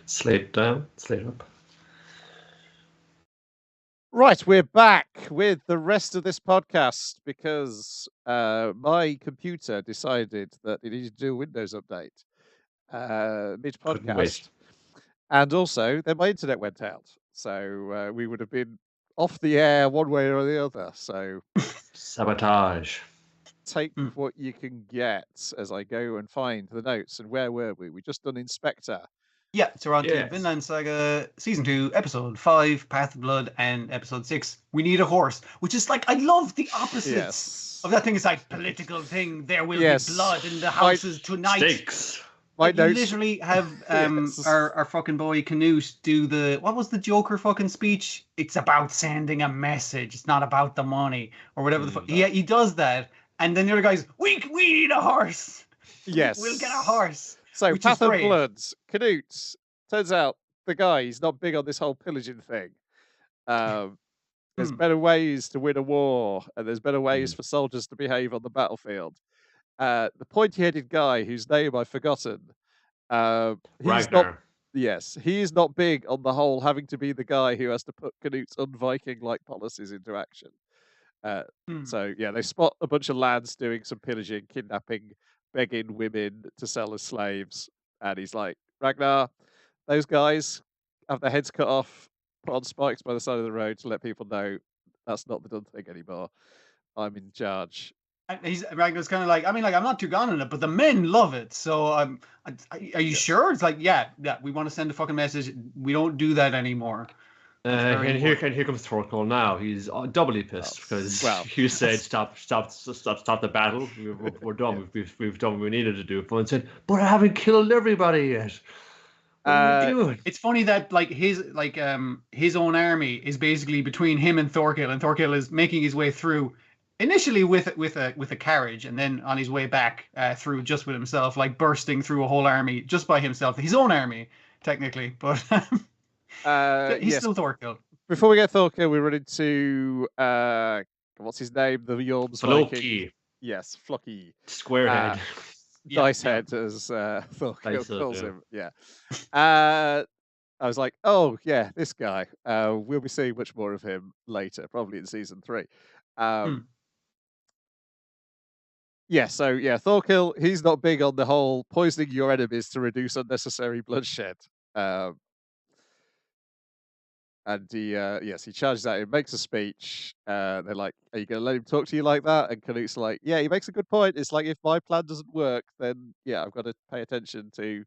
Slate down, slate up. Right, we're back with the rest of this podcast because my computer decided that it needed to do a Windows update mid-podcast. And also, then my internet went out. So we would have been off the air one way or the other. So Sabotage. take what you can get as I go and find the notes. And where were we? We just done Inspector. Yeah, so we're on to Vinland Saga Season 2, Episode 5, Path of Blood, and Episode 6, We Need a Horse, which is like, I love the opposites of that thing. It's like, political thing, there will be blood in the houses tonight. Stakes. Like, you literally have our fucking boy Canute do the, what was the Joker fucking speech? It's about sending a message, it's not about the money, or whatever the fuck. Yeah, he does that, and then the other guy's, we need a horse. Yes. We'll get a horse. So, Path of Blood, Canute, turns out the guy, he's not big on this whole pillaging thing. There's better ways to win a war, and there's better ways for soldiers to behave on the battlefield. The pointy-headed guy, whose name I've forgotten, he's not big on the whole having to be the guy who has to put Canute's un-Viking-like policies into action. So, yeah, they spot a bunch of lads doing some pillaging, kidnapping, begging women to sell as slaves, and he's like, Ragnar, those guys have their heads cut off, put on spikes by the side of the road to let people know that's not the done thing anymore. I'm in charge. And Ragnar's kind of like, I mean, like, I'm not too gone on it, but the men love it. So, are you sure? It's like, yeah, we want to send a fucking message. We don't do that anymore. And here comes Thorkel now. He's doubly pissed because you said stop the battle. We're done. We've done what we needed to do. And said, but I haven't killed everybody yet. What are you doing? It's funny that his own army is basically between him and Thorkel is making his way through. Initially with a carriage, and then on his way back through just with himself, like bursting through a whole army just by himself. His own army, technically, but. He's still Thorkel. Before we get Thorkel, we run into what's his name? The Yorm's Viking. Yes, Flocky. Squarehead. Dice head, as Thorkel calls him. Yeah. I was like, oh yeah, this guy. We'll be seeing much more of him later, probably in season 3. Yeah, so Thorkel, he's not big on the whole poisoning your enemies to reduce unnecessary bloodshed. And he charges at him, makes a speech. They're like, are you going to let him talk to you like that? And Canute's like, yeah, he makes a good point. It's like, if my plan doesn't work, then, yeah, I've got to pay attention to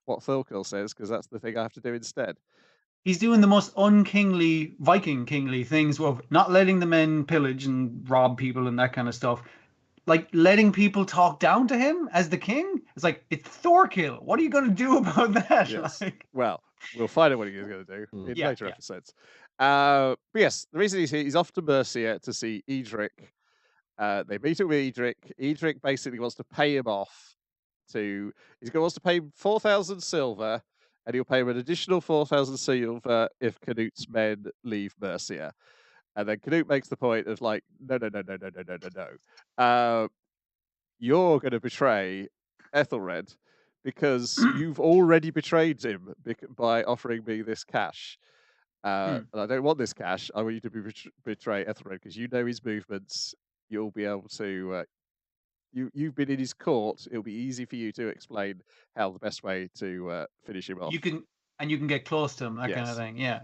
what Thorkel says, because that's the thing I have to do instead. He's doing the most unkingly, Viking kingly things of not letting the men pillage and rob people and that kind of stuff. Like, letting people talk down to him as the king? It's like, it's Thorkel. What are you going to do about that? Yes. Well, we'll find out what he's going to do in later episodes. But yes, the reason he's off to Mercia to see Edric. They meet up with Edric. Edric basically wants to pay him off. He wants to pay him 4,000 silver, and he'll pay him an additional 4,000 silver if Canute's men leave Mercia. And then Canute makes the point of like, no. You're going to betray Ethelred because you've already betrayed him by offering me this cash. And I don't want this cash. I want you to betray Ethelred because you know his movements. You'll be able to... You've been in his court. It'll be easy for you to explain how the best way to finish him off. You can get close to him, that kind of thing. Yeah.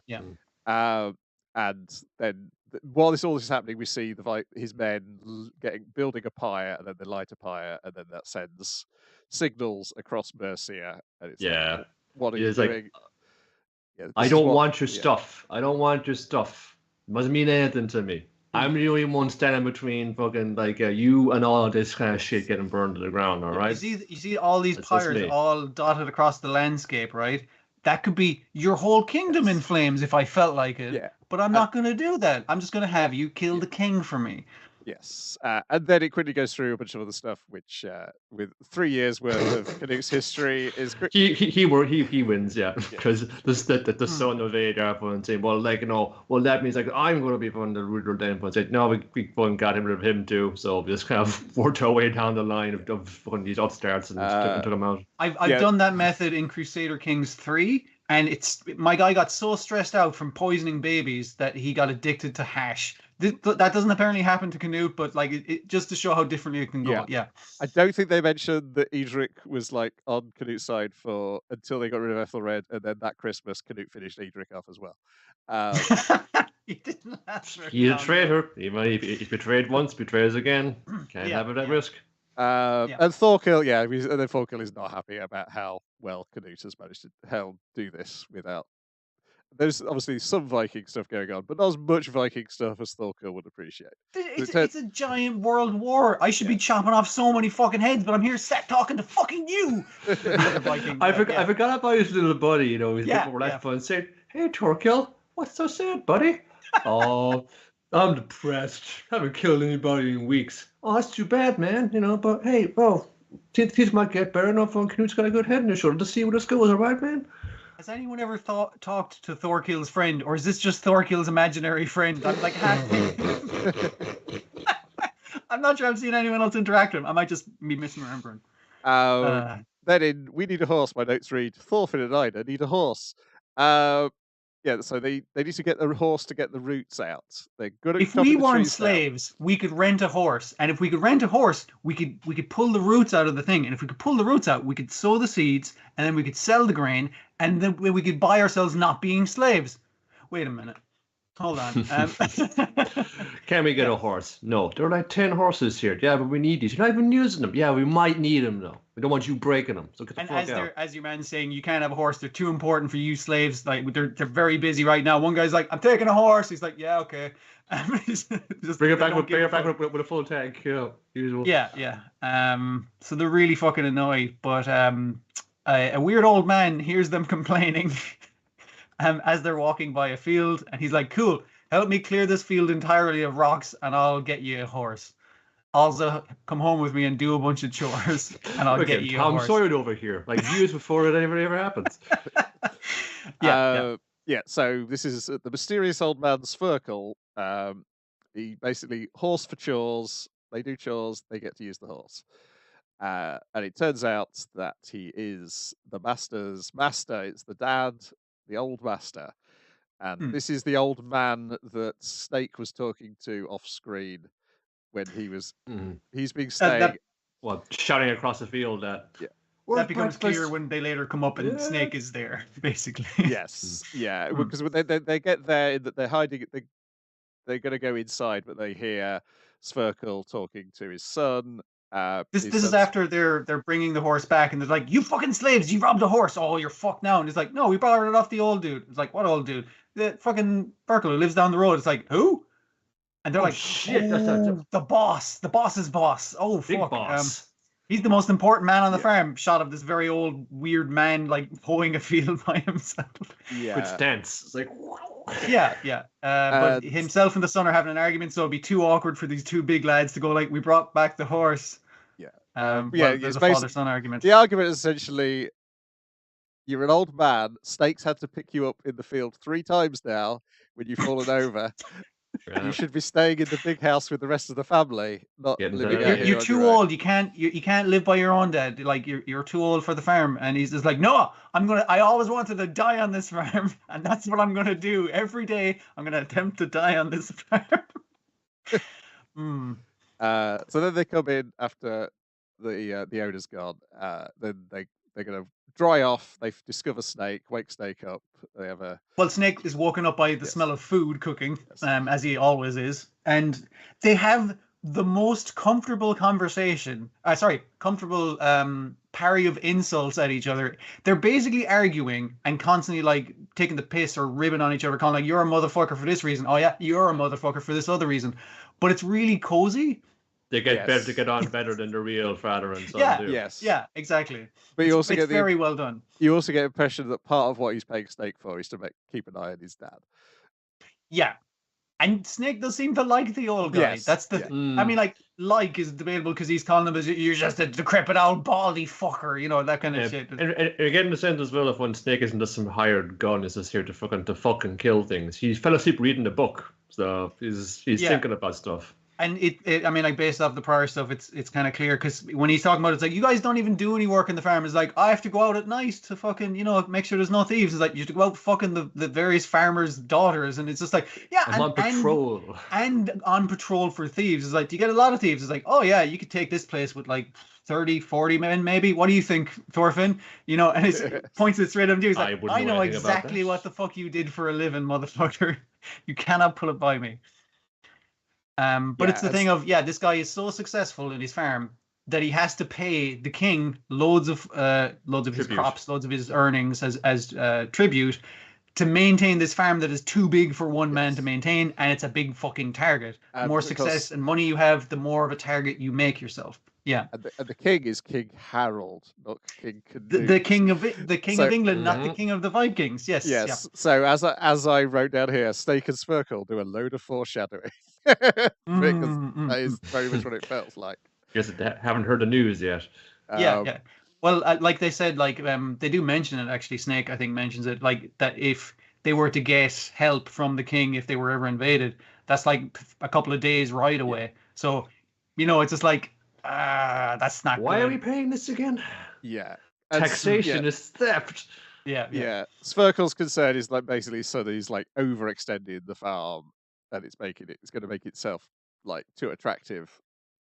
And then while all this is happening, we see his men building a pyre, and then they light a pyre, and then that sends signals across Mercia. And it's like, what are you doing? I don't want your stuff. I don't want your stuff. It doesn't mean anything to me. I'm the only one standing between fucking you and all this kind of shit getting burned to the ground. All right. You see all these pyres all dotted across the landscape, right? That could be your whole kingdom in flames if I felt like it. Yeah. But I'm not going to do that. I'm just going to have you kill the king for me. Yes. And then it quickly goes through a bunch of other stuff, which with 3 years worth of Canute's history is... He wins, because the son of Adolf saying, well, that means I'm going to be on the ruler then, but said, no, we got rid of him too, so we just kind of worked our way down the line of these upstarts and took him out. I've done that method in Crusader Kings 3, And my guy got so stressed out from poisoning babies that he got addicted to hash. That doesn't apparently happen to Canute, but like it just to show how differently it can go. Yeah. I don't think they mentioned that Edric was like on Canute's side until they got rid of Ethelred, and then that Christmas Canute finished Edric off as well. He didn't last very He's a long. traitor. He's betrayed once, betrays again. Can't have it at risk. And Thorkill, and then Thorkill is not happy about how well Canute has managed to do this without. There's obviously some Viking stuff going on, but not as much Viking stuff as Thorkill would appreciate. It's a giant world war. I should be chopping off so many fucking heads, but I'm here sat talking to fucking you. I forgot about his little buddy, you know, he's more like fun saying, "Hey Thorkill, what's so sad, buddy?" "Oh, I'm depressed. Haven't killed anybody in weeks." "Oh, that's too bad, man, you know, but hey, well, things might get better enough when Canute's got a good head in his shoulder to see where this goes, alright, man?" Has anyone ever talked to Thorkill's friend, or is this just Thorkill's imaginary friend? I'm like, I'm not sure I've seen anyone else interact with him. I might just be misremembering. Then We Need a Horse, my notes read, Thorfinn and Ida need a horse. So they need to get the horse to get the roots out. They're good at if we weren't slaves, we could rent a horse, and if we could rent a horse, we could pull the roots out of the thing, and if we could pull the roots out, we could sow the seeds, and then we could sell the grain, and then we could buy ourselves not being slaves. Wait a minute. Hold on. Can we get a horse? No. There are like 10 horses here. Yeah, but we need these. You're not even using them. Yeah, we might need them though. We don't want you breaking them. So get the fuck out. As your man's saying, you can't have a horse. They're too important for you slaves. Like they're very busy right now. One guy's like, "I'm taking a horse." He's like, "Yeah, okay." Just bring it back with a full tank. Usual. Yeah. So they're really fucking annoyed. But a weird old man hears them complaining. As they're walking by a field, and he's like, "Cool, help me clear this field entirely of rocks, and I'll get you a horse. Also, come home with me and do a bunch of chores, and I'll get you a horse." Tom Sawyer over here, like years before it ever happens. So this is the mysterious old man Sverkel. He basically horse for chores. They do chores. They get to use the horse. And it turns out that he is the master's master. It's the dad, the old master. And this is the old man that Snake was talking to off screen when he was he's being staying. Shouting across the field that that becomes clear when they later come up and Snake is there, basically. Yes. Because they get there that they're hiding. They're going to go inside, but they hear Sverkel talking to his son. This is after they're bringing the horse back, and they're like, "You fucking slaves! You robbed a horse! Oh, you're fucked now!" And it's like, "No, we borrowed it off the old dude." It's like, "What old dude?" "The fucking Burkle who lives down the road." It's like, "Who?" And they're like, "Shit, the boss, the boss's boss." Oh, big fuck. Boss. He's the most important man on the farm. Shot of this very old weird man like hoeing a field by himself. With stance. It's like, but himself and the son are having an argument, so it'd be too awkward for these two big lads to go like, "We brought back the horse." There's a father-son argument. The argument is essentially, you're an old man. Snakes had to pick you up in the field 3 times now when you've fallen over. You should be staying in the big house with the rest of the family, not living out here. You're too old. You can't live by your own, Dad. Like you're too old for the farm. And he's just like, "No, I always wanted to die on this farm, and that's what I'm gonna do every day. I'm gonna attempt to die on this farm." So then they come in after the owner's gone. Then they're gonna dry off. They discover Snake, wake Snake up. They have Snake is woken up by the smell of food cooking, as he always is, and they have the most comfortable conversation. Comfortable parry of insults at each other. They're basically arguing and constantly like taking the piss or ribbing on each other, calling like, "You're a motherfucker for this reason. Oh yeah, you're a motherfucker for this other reason." But it's really cozy. They get on better than the real father and son do. Yeah, exactly. But you also it's very well done. You also get the impression that part of what he's paying Snake for is to keep an eye on his dad. Yeah. And Snake does seem to like the old guy. Yes. That's the I mean, like is debatable because he's calling him as "You're just a decrepit old baldy fucker," you know, that kind of shit. And you're getting the sense as well of when Snake isn't just some hired gun, is just here to fucking kill things. He fell asleep reading the book, so he's thinking about stuff. And I mean, like based off the prior stuff, it's kind of clear because when he's talking about it, it's like you guys don't even do any work in the farm. It's like I have to go out at night to fucking make sure there's no thieves. It's like you have to go out fucking the various farmers' daughters, and it's just like I'm on patrol and on patrol for thieves. It's like, do you get a lot of thieves? It's like, oh yeah, you could take this place with like 30, 40 men maybe. What do you think, Thorfinn? And it points it straight at him. He's like, I know exactly what the fuck you did for a living, motherfucker. You cannot pull it by me. But it's the thing of this guy is so successful in his farm that he has to pay the king loads of his crops, loads of his earnings as tribute to maintain this farm that is too big for one man to maintain, and it's a big fucking target. The more success and money you have, the more of a target you make yourself. Yeah, and the king is King Harold, not King Canute. The king of England, not the king of the Vikings. Yes. Yes. Yeah. So as I wrote down here, Snake and Sparkle do a load of foreshadowing. Because that is very much what it felt like. Yes, I haven't heard the news yet. Yeah. Well, like they said, like they do mention it. Actually, Snake I think mentions it, like that if they were to get help from the king if they were ever invaded, that's like a couple of days ride away. So, it's just like. That's not Why good. are we paying this again? Yeah. Taxation is theft. Yeah. Sparkle's concern is like basically so that he's like overextending the farm and it's going to make itself like too attractive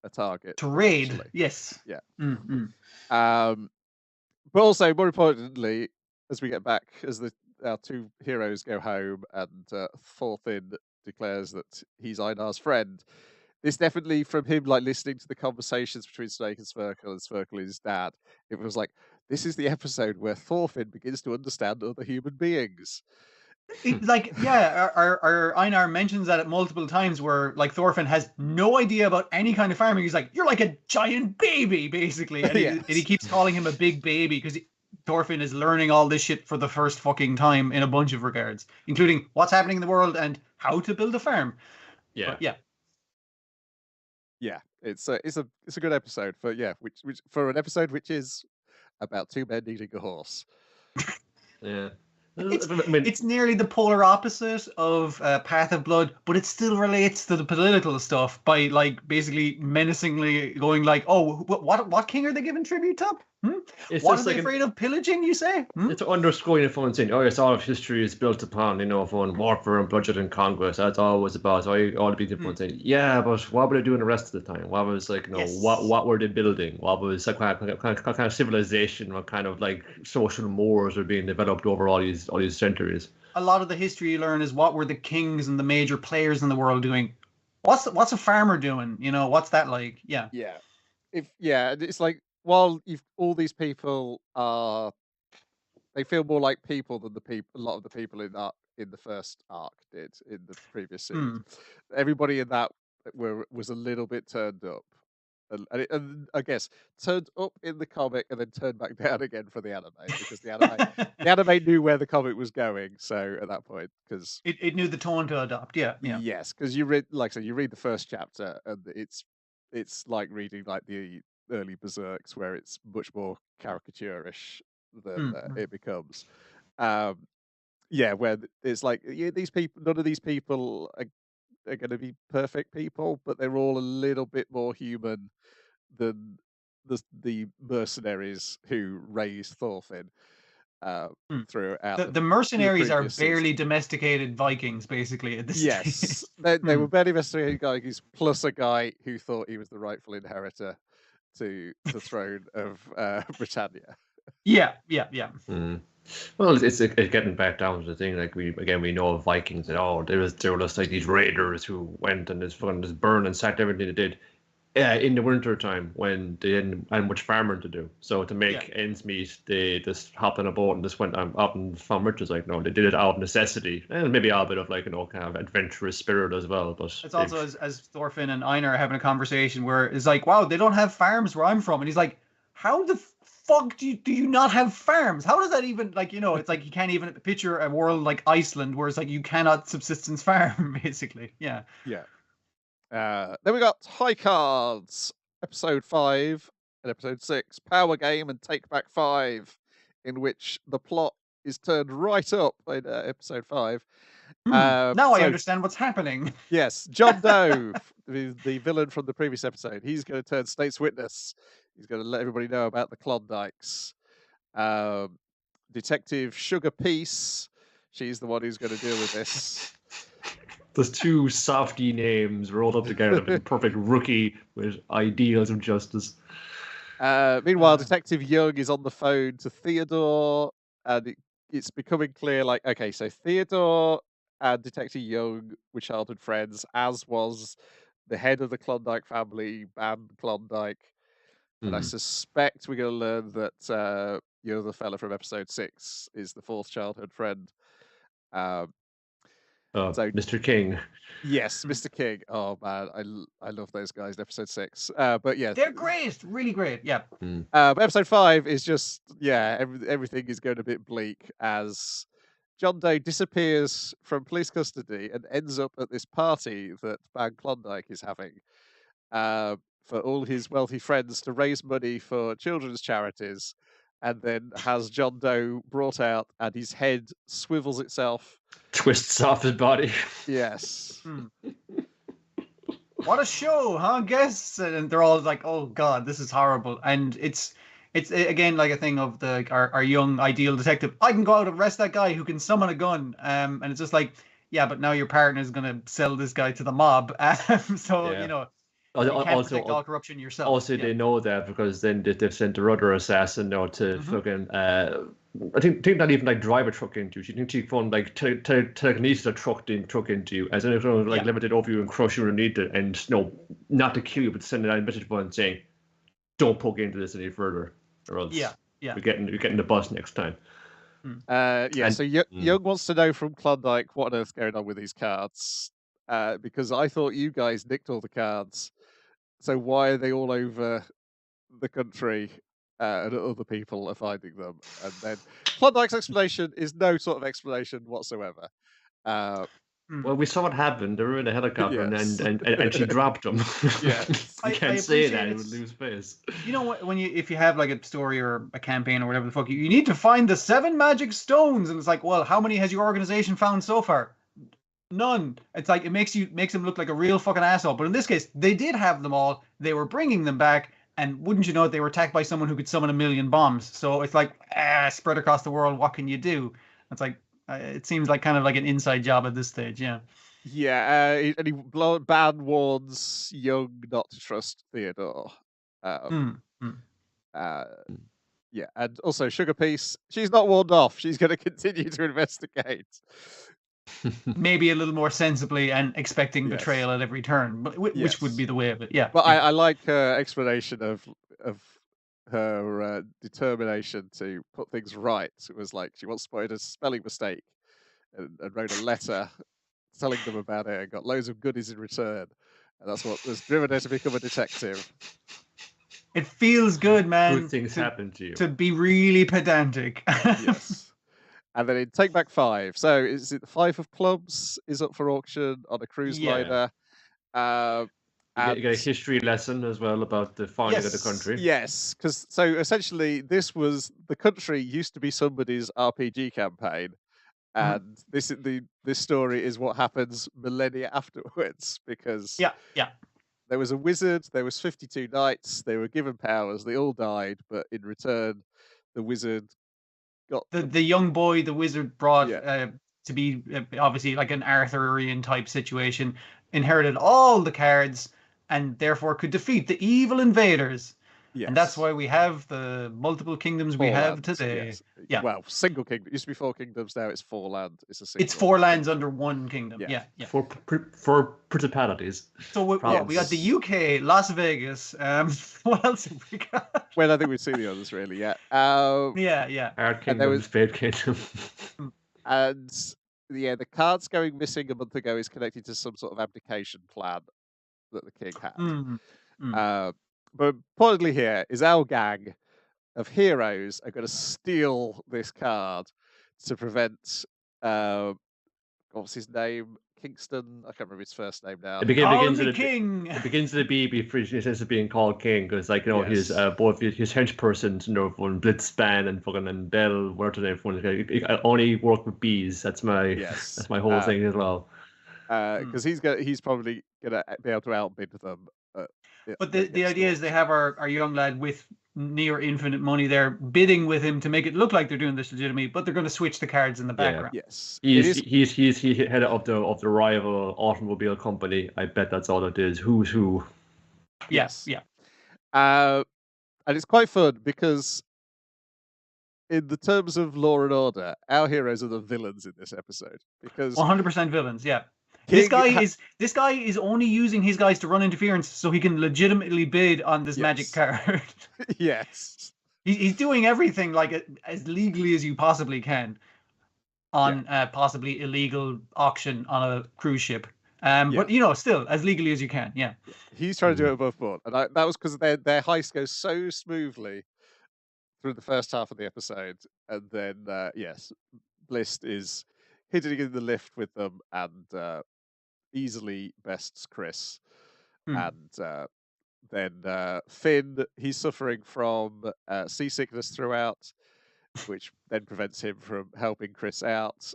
a target. To raid. Actually. Yes. Yeah. Mm-hmm. But also more importantly, as we get back, as our two heroes go home and Thorfinn declares that he's Einar's friend, it's definitely from him, like listening to the conversations between Snake and Sparkle his dad. It was like, this is the episode where Thorfinn begins to understand other human beings. Our Einar mentions that at multiple times where like Thorfinn has no idea about any kind of farming. He's like, you're like a giant baby, basically. And he keeps calling him a big baby because Thorfinn is learning all this shit for the first fucking time in a bunch of regards, including what's happening in the world and how to build a farm. Yeah. But, yeah. Yeah, it's a good episode for which for an episode which is about two men needing a horse. Yeah, it's nearly the polar opposite of Path of Blood, but it still relates to the political stuff by like basically menacingly going like, oh, what king are they giving tribute to? What are they afraid of pillaging, you say? It's underscoring the fun saying, oh yes, all of history is built upon, fun warfare and bloodshed and conquest. That's always about. So I ought to be the fun saying, yeah, but what were they doing the rest of the time? What was like, what were they building? What was like kind of civilization? What kind of like social mores were being developed over all these centuries? A lot of the history you learn is what were the kings and the major players in the world doing. What's a farmer doing? What's that like? Yeah. It's like. While all these people they feel more like people than a lot of the people in the first arc did in the previous series. Everybody in that was a little bit turned up, and I guess turned up in the comic and then turned back down again for the anime because the anime knew where the comic was going. So at that point, because it knew the tone to adopt. Yeah. Yes, because you read the first chapter and it's like reading like the early Berserks where it's much more caricaturish than it becomes. Where it's like these people, none of these people are going to be perfect people, but they're all a little bit more human than the mercenaries who raised Thorfinn throughout. The mercenaries are barely domesticated Vikings, basically, at this stage. They were barely domesticated Vikings, plus a guy who thought he was the rightful inheritor to the throne of Britannia. Yeah. Well, it's getting back down to the thing. Like we know of Vikings and they were just like these raiders who went and just burned and sacked everything they did. In the winter time when they didn't have much farming to do, so to make ends meet, they just hopped on a boat and just went up and found riches. Like they did it out of necessity, and maybe a bit of like kind of adventurous spirit as well. But it's also as Thorfinn and Einar are having a conversation where it's like, wow, they don't have farms where I'm from, and he's like, how the fuck do you not have farms? How does that even it's like you can't even picture a world like Iceland where it's like you cannot subsistence farm basically. Yeah. Then we got High Cards, episode 5 and episode 6, Power Game and Take Back 5, in which the plot is turned right up in episode 5. Now I so- understand what's happening. Yes, John Doe, the villain from the previous episode, he's going to turn state's witness. He's going to let everybody know about the Klondikes. Detective Sugar Peace, she's the one who's going to deal with this. Those two softy names rolled up together, the perfect rookie with ideals of justice. Meanwhile, Detective Young is on the phone to Theodore, and it's becoming clear, like, okay, so Theodore and Detective Young were childhood friends, as was the head of the Klondike family, Ban Klondike. And I suspect we're going to learn that you're the fella from episode 6 is the 4th childhood friend. So Mr. King. Yes, Mr. King. Oh man, I love those guys in episode 6. But yeah, they're great, really great. Yeah. But episode 5 is just everything is going a bit bleak as John Doe disappears from police custody and ends up at this party that Ban Klondike is having for all his wealthy friends to raise money for children's charities, and then has John Doe brought out and his head swivels itself. Twists off his body. Yes. What a show, huh? Guests, and they're all like, "Oh God, this is horrible." And it's again like a thing of our young ideal detective. I can go out and arrest that guy who can summon a gun. And it's just like, yeah, but now your partner is gonna sell this guy to the mob. So you know. You can't protect all corruption yourself. Also, they know that because then they've sent their other assassin now to fucking. I think not even like drive a truck into you. She thinks she can like telekinesis a truck into you, as in it's going to like levitate over you and crush you underneath it, and not to kill you, but to send a message button saying, "Don't poke into this any further, or else you're getting the bus next time." So Young wants to know from Klondike what on earth's going on with these cards, because I thought you guys nicked all the cards. So why are they all over the country and other people are finding them? And then Klondike's explanation is no sort of explanation whatsoever. Well, we saw what happened. They were in a helicopter and she dropped them. Yes. You can't say that; it would lose face. You know what? If you have like a story or a campaign or whatever the fuck, you need to find the 7 magic stones, and it's like, well, how many has your organization found so far? None. It's like it makes them look like a real fucking asshole. But in this case, they did have them all. They were bringing them back, and wouldn't you know it, they were attacked by someone who could summon 1 million bombs. So it's like spread across the world. What can you do? It's like it seems like kind of like an inside job at this stage. Yeah. Yeah. And Ban warns Young not to trust Theodore. Yeah, and also Sugar Peace. She's not warned off. She's going to continue to investigate. Maybe a little more sensibly and expecting betrayal at every turn, but which would be the way of it. Yeah. But I like her explanation of her determination to put things right. It was like she once spotted a spelling mistake and wrote a letter telling them about it and got loads of goodies in return. And that's what has driven her to become a detective. It feels good, man. Good things happen to you. To be really pedantic. Yes. And then in Take Back 5. So is it the 5 of clubs is up for auction on a cruise liner? You get a history lesson as well about the founding of the country. Yes, because so essentially the country used to be somebody's RPG campaign, and this story is what happens millennia afterwards. Because there was a wizard, there was 52 knights, they were given powers, they all died, but in return, the wizard got the young boy the wizard brought to be obviously like an Arthurian type situation, inherited all the cards and therefore could defeat the evil invaders. Yes. And that's why we have the multiple kingdoms we have today. Yes. Yeah. Well, single kingdom. It used to be 4 kingdoms, now it's 4 land. It's 4 lands under 1 kingdom. Yeah. 4 principalities. So we got the UK, Las Vegas. What else have we got? Well, I think we've seen the others really, yeah. Art Kingdom, Fate Kingdom. And the cards going missing a month ago is connected to some sort of abdication plan that the king had. But importantly here is our gang of heroes are going to steal this card to prevent, what's his name? Kingston. I can't remember his first name now. It begins with King. It begins with a B before it says being called King, because like his both his hench persons, one Blitzspan and fucking and Bell, whatever their name, I only work with bees. That's my whole thing as well. Because he's probably gonna be able to outbid them. But the idea is they have our young lad with near infinite money. They're bidding with him to make it look like they're doing this legitimately, but they're going to switch the cards in the background. Yes, he's head of the rival automobile company. I bet that's all it is. Who's who? Yes, yeah. And it's quite fun because, in the terms of law and order, our heroes are the villains in this episode. Because 100% villains. Yeah. This guy is only using his guys to run interference so he can legitimately bid on this magic card. Yes. He's doing everything like as legally as you possibly can on possibly illegal auction on a cruise ship. But still as legally as you can. Yeah. He's trying to do it above board, and that was because their heist goes so smoothly through the first half of the episode, and then Bliss is hitting in the lift with them and easily bests Chris. And then Finn, he's suffering from seasickness throughout, which then prevents him from helping Chris out.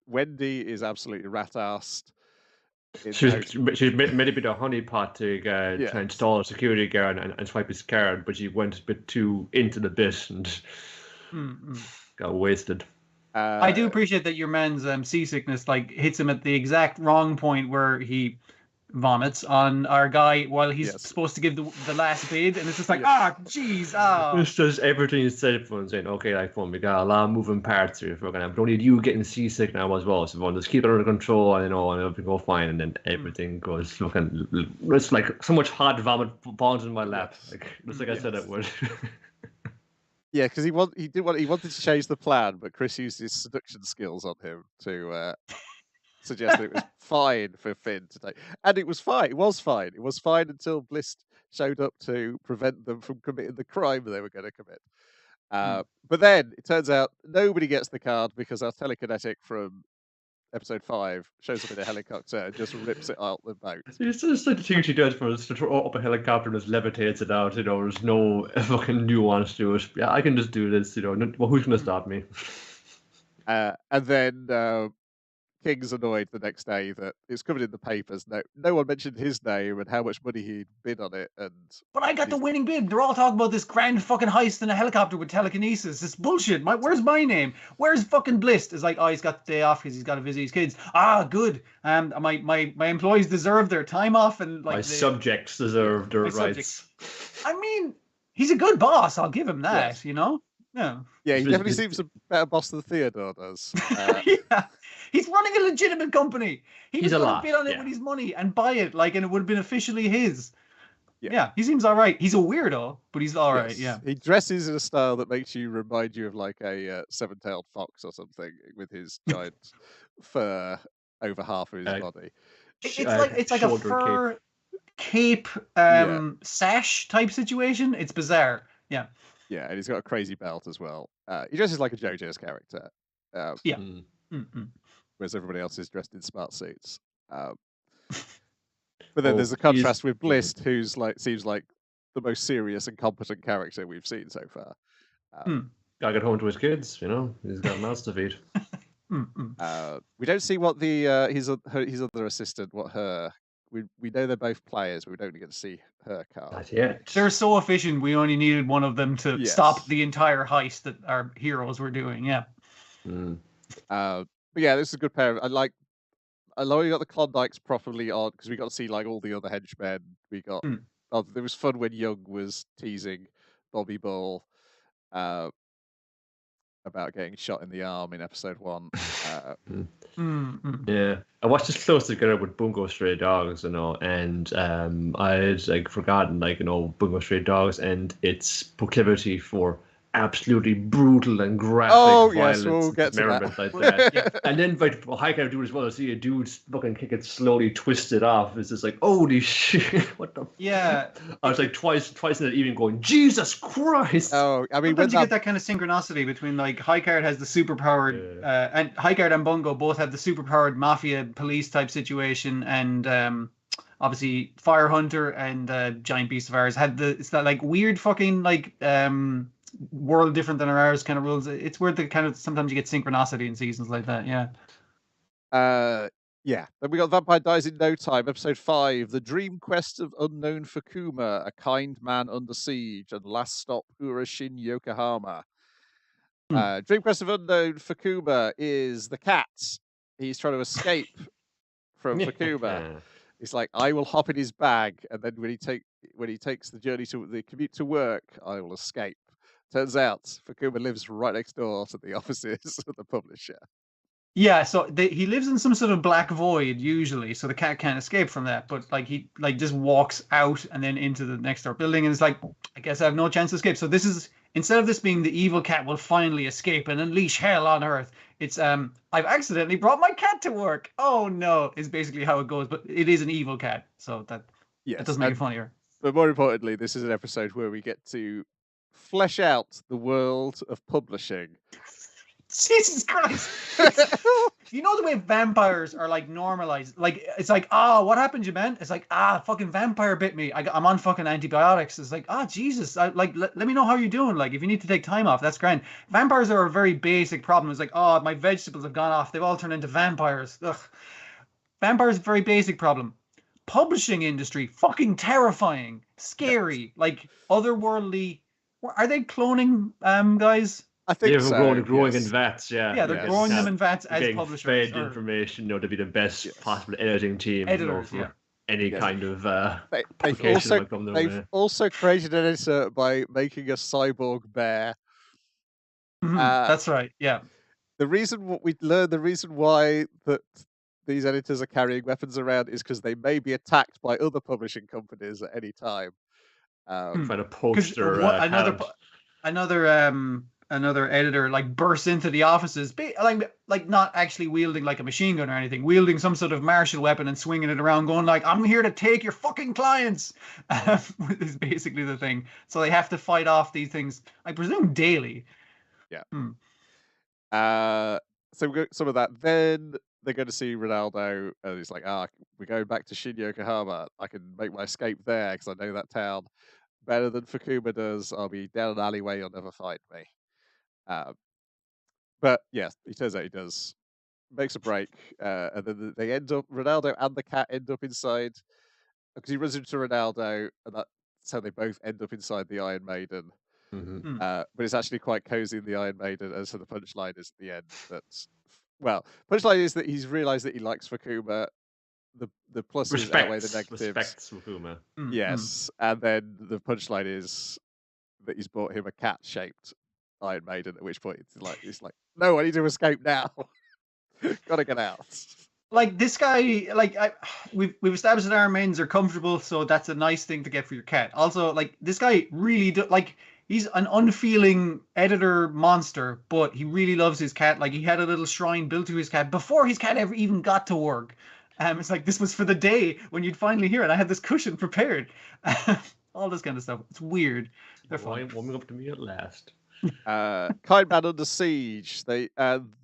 Wendy is absolutely rat-assed. She's made a bit of honeypot to try and install a security guard and swipe his card, but she went a bit too into the bit and got wasted. I do appreciate that your man's seasickness hits him at the exact wrong point where he vomits on our guy while he's supposed to give the last bid, and it's just like, jeez, It's just everything is set for and saying, okay, we got a lot of moving parts here. We don't need you getting seasick now as well, so we'll just keep it under control, and everything go fine, and then everything goes looking. It's like so much hot vomit falls in my lap, just like I said it would. Yeah, because he wanted to change the plan, but Chris used his seduction skills on him to suggest that it was fine for Finn to take. And it was fine. It was fine. It was fine until Bliss showed up to prevent them from committing the crime they were going to commit. But then it turns out nobody gets the card because our telekinetic from episode 5 shows up in a helicopter and just rips it out the boat. It's just like the thing she does for us to throw up a helicopter and just levitates it out. There's no fucking nuance to it. Yeah, I can just do this. Well, who's going to stop me? And then King's annoyed the next day that it's covered in the papers. No one mentioned his name and how much money he'd bid on it. But I got the winning bid. They're all talking about this grand fucking heist in a helicopter with telekinesis. It's bullshit. Where's my name? Where's fucking Bliss? It's like, he's got the day off because he's got to visit his kids. Good. My employees deserve their time off, and my subjects deserve their rights. I mean, he's a good boss. I'll give him that. Yeah. Yeah, he definitely seems a better boss than Theodore does. He's running a legitimate company. He's going to bid on it with his money and buy it, and it would have been officially his. Yeah, he seems all right. He's a weirdo, but he's all right. Yeah, he dresses in a style that makes you remind you of a seven-tailed fox or something, with his giant fur over half of his body. It's like a fur cape sash type situation. It's bizarre. Yeah. Yeah, and he's got a crazy belt as well. He dresses like a JoJo's character. Whereas everybody else is dressed in smart suits. But then there's a contrast with Bliss, who's seems like the most serious and competent character we've seen so far. Gotta get home to his kids, He's got mouths to feed. We don't see what his other assistant, we know they're both players, but we don't get to see her card. Not yet. They're so efficient. We only needed one of them to stop the entire heist that our heroes were doing. Yeah. But yeah, this is a good pair. I like we got the Klondikes properly on because we got to see all the other henchmen. We got. It was fun when Young was teasing Bobby Bull about getting shot in the arm in episode 1. Yeah, I watched this close together with Bungo Stray Dogs, and I had forgotten Bungo Stray Dogs and its proclivity for absolutely brutal and graphic yes, violence we'll get to merriment that. like that. Yeah. And then like Highcard do as well. I see a dude fucking kick it slowly twisted off. It's just like, holy shit, what the Yeah. I was like twice in that evening going, Jesus Christ. Oh, I mean, Sometimes you get that kind of synchronicity between like Highcard has the superpowered and Highcard and Bungo both have the superpowered mafia police type situation, and obviously Fire Hunter and Giant Beast of Ours had it's that like weird fucking like world different than ours kind of rules. It's weird that kind of sometimes you get synchronicity in seasons like that. Yeah. Yeah. Then we got Vampire Dies in No Time, episode 5, The Dream Quest of Unknown Fukuma, A Kind Man Under Siege, and Last Stop Urashin Yokohama. Dream Quest of Unknown Fukuma is the cat. He's trying to escape from Fukuma. He's like, I will hop in his bag, and then when he takes the commute to work, I will escape. Turns out Fukuma lives right next door to the offices of the publisher. Yeah, so he lives in some sort of black void usually, so the cat can't escape from that. But like he just walks out and then into the next door building, and it's like, I guess I have no chance to escape. So this is, instead of this being the evil cat will finally escape and unleash hell on Earth, it's I've accidentally brought my cat to work. Oh no, is basically how it goes. But it is an evil cat, so that does make it funnier. But more importantly, this is an episode where we get to flesh out the world of publishing. Jesus Christ! You know the way vampires are like normalized, like it's like, what happened, you man? It's like, fucking vampire bit me. I'm on fucking antibiotics. It's like, Jesus, let me know how you're doing. Like if you need to take time off, that's grand. Vampires are a very basic problem. It's like, my vegetables have gone off. They've all turned into vampires. Ugh. Vampires, very basic problem. Publishing industry, fucking terrifying, scary, like otherworldly. Are they cloning guys? I think so. Growing in vats, yeah. Yeah, they're growing them in vats as publishers. Fed information, to be the best possible editing team. Editors, for any kind of They've also created an editor by making a cyborg bear. That's right, yeah. The reason why that these editors are carrying weapons around is because they may be attacked by other publishing companies at any time. Trying to poster another editor like bursts into the offices, like not actually wielding like a machine gun or anything, wielding some sort of martial weapon and swinging it around, going like, "I'm here to take your fucking clients." Is basically the thing. So they have to fight off these things, I presume, daily. Yeah. So we got some of that. Then they're going to see Ronaldo, and he's like, we're going back to Shin Yokohama. I can make my escape there because I know that town better than Fukuma does. I'll be down an alleyway. You'll never find me. But yes, it turns out he does. Makes a break, and then they end up. Ronaldo and the cat end up inside because he runs into Ronaldo, and that's how they both end up inside the Iron Maiden. But it's actually quite cozy in the Iron Maiden, and so the punchline is at the end punchline is that he's realised that he likes Fukuma. The pluses outweigh the negatives. Respects Fukuma. Yes, and then the punchline is that he's bought him a cat-shaped Iron Maiden. At which point it's like, no, I need to escape now. Gotta get out. Like this guy, we've established that Iron Maidens are comfortable, so that's a nice thing to get for your cat. Also, like this guy really he's an unfeeling editor monster, but he really loves his cat. Like he had a little shrine built to his cat before his cat ever even got to work. It's like, this was for the day when you'd finally hear it. I had this cushion prepared. All this kind of stuff. It's weird. They're fine. Warming up to me at last. Kind Man Under Siege. The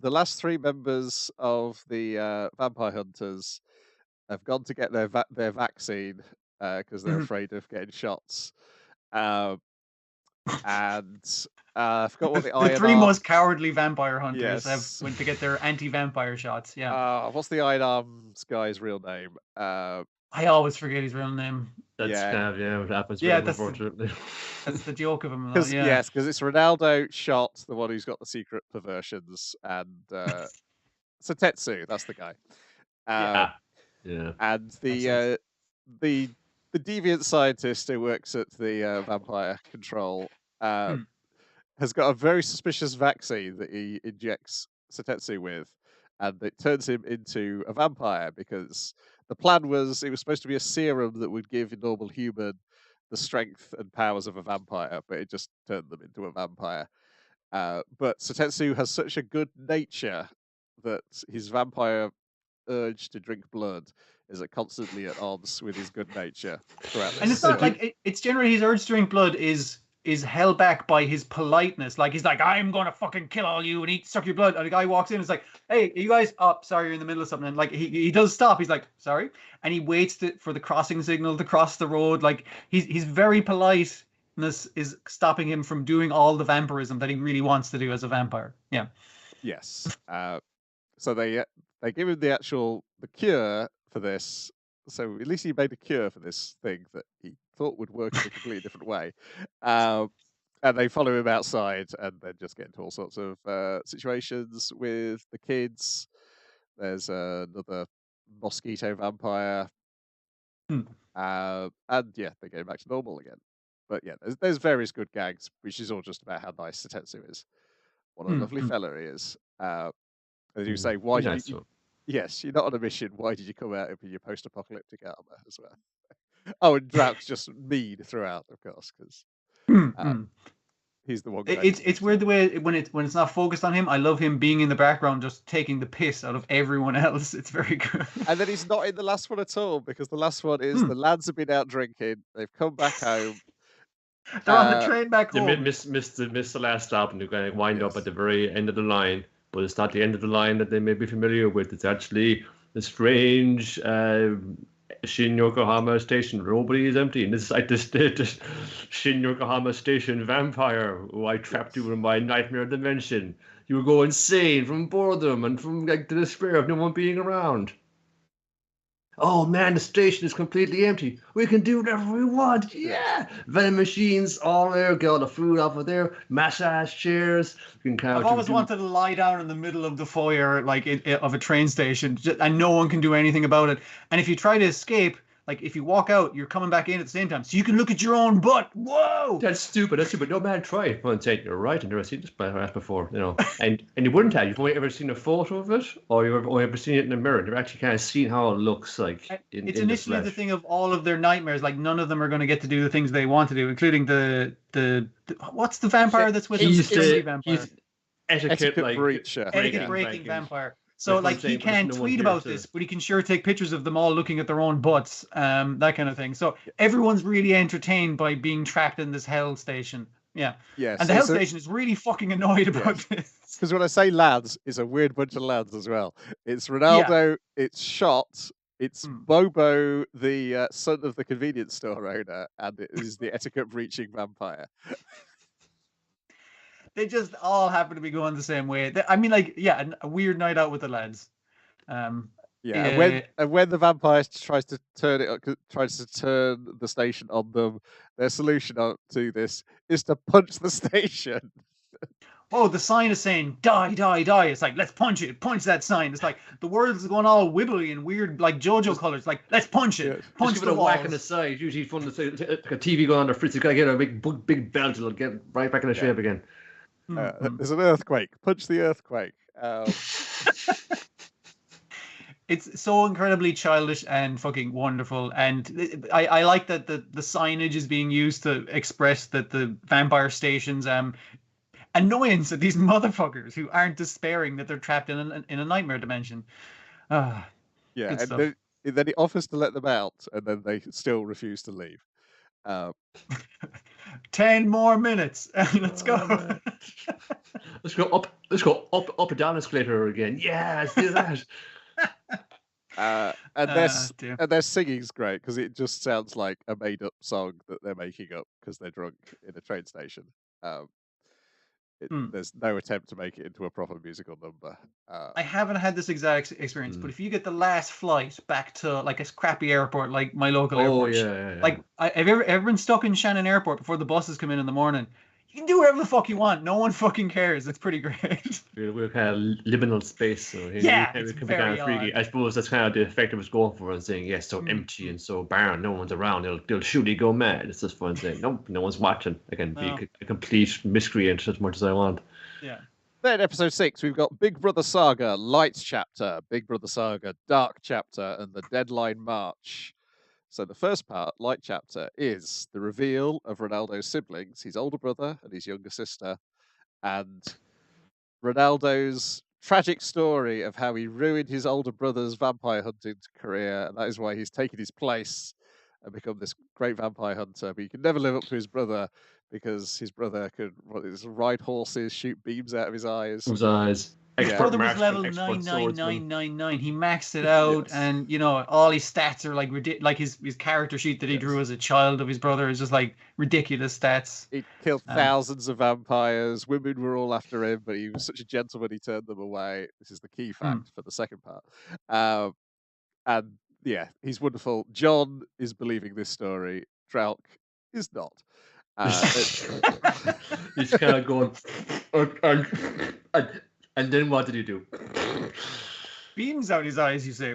last 3 members of the Vampire Hunters have gone to get their vaccine because they're afraid of getting shots. And I forgot what the 3 most cowardly vampire hunters went to get their anti-vampire shots. Yeah. What's the Iron Arms guy's real name? I always forget his real name. That's kind of what happens. Unfortunately. That's the joke of him. Yes, because it's Ronaldo, Shot, the one who's got the secret perversions, and Satetsu. That's the guy. And the deviant scientist who works at the vampire control has got a very suspicious vaccine that he injects Satetsu with, and it turns him into a vampire because the plan was it was supposed to be a serum that would give a normal human the strength and powers of a vampire, but it just turned them into a vampire. But Satetsu has such a good nature that his vampire urge to drink blood is constantly at odds with his good nature throughout this. And it's not like it's generally his urge to drink blood is held back by his politeness. Like he's like, I'm gonna fucking kill all you and suck your blood. And the guy walks in and is like, hey, you guys, oh, sorry, you're in the middle of something. And like he does stop. He's like, sorry, and he waits for the crossing signal to cross the road. Like he's very polite. This is stopping him from doing all the vampirism that he really wants to do as a vampire. Yeah. Yes. So they give him the cure for this. So at least he made a cure for this thing that he thought would work in a completely different way. And they follow him outside and then just get into all sorts of situations with the kids. There's another mosquito vampire. And yeah, they get back to normal again. But yeah, there's various good gags, which is all just about how nice Satetsu is. What a lovely fella he is. As you say, why did you... Yes, you're not on a mission. Why did you come out in your post-apocalyptic armor as well? Oh, and Drauk's just mean throughout, of course, because he's the one. It's weird the way when it's not focused on him. I love him being in the background, just taking the piss out of everyone else. It's very good. And then he's not in the last one at all, because the last one is the lads have been out drinking. They've come back home. They're on the train back home. They missed the last stop, and they're going to wind up at the very end of the line. But it's not the end of the line that they may be familiar with. It's actually the strange Shin Yokohama station. Nobody is empty. And this is like this Shin Yokohama station vampire who I trapped you in my nightmare dimension. You will go insane from boredom and from like the despair of no one being around. Oh man, the station is completely empty. We can do whatever we want. Yeah, vending machines all there. Get all the food off of there. Massage chairs. You can I've always wanted to lie down in the middle of the foyer, like of a train station, and no one can do anything about it. And if you try to escape, like if you walk out, you're coming back in at the same time, so you can look at your own butt. Whoa! That's stupid. No man, try it. Well, saying you're right. I've never seen this before, you know. And you wouldn't have. You've only ever seen a photo of it, or you've only ever seen it in a mirror. You've actually kind of seen how it looks like. It's initially the thing of all of their nightmares. Like none of them are going to get to do the things they want to do, including the what's the vampire that's with him? The vampire. He's etiquette breaking vampire. So like he can't tweet about this, but he can sure take pictures of them all looking at their own butts, that kind of thing. So everyone's really entertained by being trapped in this hell station. Yeah. Yes. And the hell station is really fucking annoyed about this. Because when I say lads, it's a weird bunch of lads as well. It's Ronaldo, it's Shot, it's Bobo, the son of the convenience store owner, and it is the etiquette breaching vampire. They just all happen to be going the same way. I mean, like, yeah, a weird night out with the lads. And when the vampire tries to turn the station on them, their solution to this is to punch the station. Oh, the sign is saying die, die, die. It's like, let's punch it. Punch that sign. It's like the words are going all wibbly and weird, like JoJo colors. Like, let's punch it. Yeah. Punch just the give it a whack on the side. Usually fun to say, like a TV going on the fritz. You gotta get a big belt. It'll get right back in the shape again. There's an earthquake. Punch the earthquake. It's so incredibly childish and fucking wonderful, and I like that the signage is being used to express that the vampire station's annoyance at these motherfuckers who aren't despairing that they're trapped in a nightmare dimension. Yeah, and then he offers to let them out, and then they still refuse to leave. 10 more minutes. Let's go. Let's go up and down escalator again. Yeah, let's do that. And their singing's great because it just sounds like a made-up song that they're making up because they're drunk in a train station. There's no attempt to make it into a proper musical number. I haven't had this exact experience, but if you get the last flight back to like a crappy airport, like my local airport, like have you ever been stuck in Shannon Airport before the buses come in the morning? You can do whatever the fuck you want. No one fucking cares. It's pretty great. We're kind of liminal space. So it's can be kind of freaky. I suppose that's kind of the effect it was going for, and saying, yes, so empty and so barren, no one's around. They'll surely go mad. It's just fun saying, nope, no one's watching. I can be a complete miscreant as much as I want. Yeah. Then episode 6, we've got Big Brother Saga, Lights Chapter, Big Brother Saga, Dark Chapter, and the Deadline March. So the first part, Light Chapter, is the reveal of Ronaldo's siblings, his older brother and his younger sister, and Ronaldo's tragic story of how he ruined his older brother's vampire hunting career, and that is why he's taken his place and become this great vampire hunter. But he could never live up to his brother because his brother could ride horses, shoot beams out of his eyes. His eyes. His Yeah. brother was Marksman, level expert swordsman. 99999. He maxed it out, Yes. and you know all his stats are like like his character sheet that he drew as a child of his brother is just like ridiculous stats. He killed thousands of vampires. Women were all after him, but he was such a gentleman, he turned them away. This is the key fact for the second part. And yeah, he's wonderful. John is believing this story. Drauk is not. He's kind of going, and then what did he do? Beams out his eyes, you say.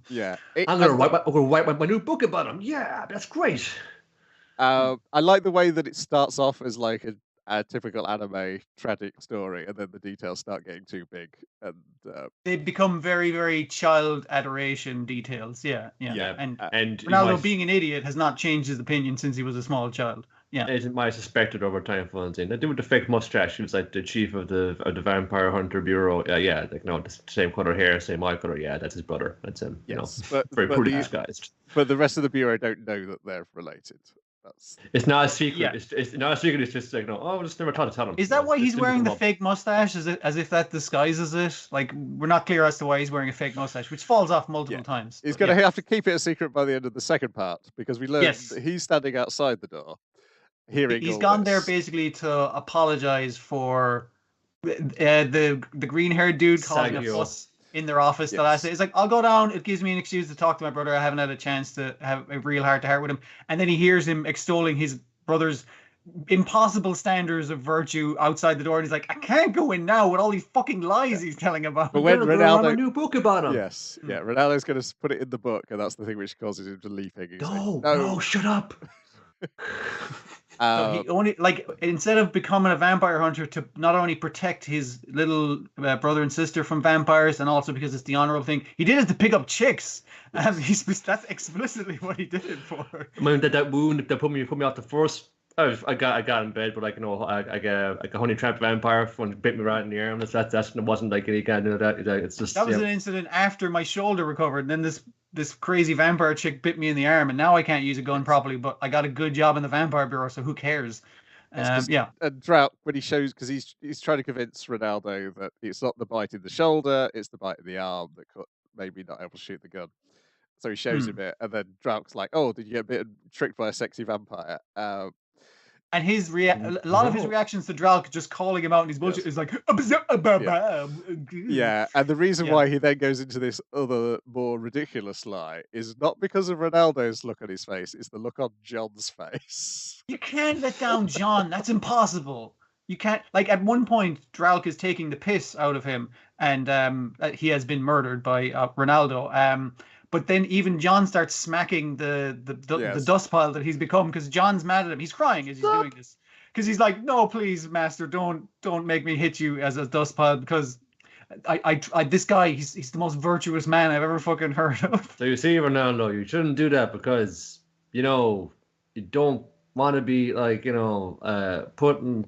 Yeah. I'm gonna write my new book about him. Yeah, that's great. I like the way that it starts off as like a typical anime tragic story, and then the details start getting too big, and They become very, very child adoration details. Yeah. And Ronaldo, being an idiot, has not changed his opinion since he was a small child. Yeah. It might have suspected over time for one thing. They did with the fake mustache. He was like the chief of the Vampire Hunter Bureau. Yeah, like no, the same color hair, same eye color. Yeah, that's his brother. That's him. Yes, you know, very poorly disguised. But the rest of the bureau don't know that they're related. It's not a secret. Yeah. It's not a secret. It's just like no. Oh, I just never thought to tell him. Is that why he's wearing the fake mustache? As if that disguises it? Like we're not clear as to why he's wearing a fake mustache, which falls off multiple times. He's going to have to keep it a secret by the end of the second part because we learn that he's standing outside the door, hearing. He's gone there basically to apologize for the green-haired dude calling a fuss in their office the last day. It's like, I'll go down. It gives me an excuse to talk to my brother. I haven't had a chance to have a real heart-to-heart with him. And then he hears him extolling his brother's impossible standards of virtue outside the door. And he's like, I can't go in now with all these fucking lies he's telling about. But when Ronaldo, a new book about him. Yes, Ronaldo's going to put it in the book, and that's the thing which causes him to leave. No, shut up. So he only instead of becoming a vampire hunter to not only protect his little brother and sister from vampires, and also because it's the honorable thing, he did it to pick up chicks. That's explicitly what he did it for. I mean that wound that put me off the first. I got in bed, but I got a honey trapped vampire when bit me right in the arm. That wasn't like any kind of that. It's just that was an incident after my shoulder recovered, and then this crazy vampire chick bit me in the arm, and now I can't use a gun properly, but I got a good job in the vampire bureau, so who cares? And Drauk, when he shows, because he's trying to convince Ronaldo that it's not the bite in the shoulder, it's the bite in the arm that made me not able to shoot the gun. So he shows him it, and then Drauk's like, "Oh, did you get a bit tricked by a sexy vampire?" And his a lot of his reactions to Drauk just calling him out in his bullshit is like, yeah. And the reason why he then goes into this other more ridiculous lie is not because of Ronaldo's look on his face; it's the look on John's face. You can't let down John. That's impossible. You can't. Like at one point, Drauk is taking the piss out of him, and he has been murdered by Ronaldo. But then even John starts smacking the dust pile that he's become because John's mad at him. He's crying as he's doing this because he's like, "No, please, master, don't make me hit you as a dust pile because I this guy he's the most virtuous man I've ever fucking heard of." So you see, Ronaldo, you shouldn't do that because you don't want to be like putting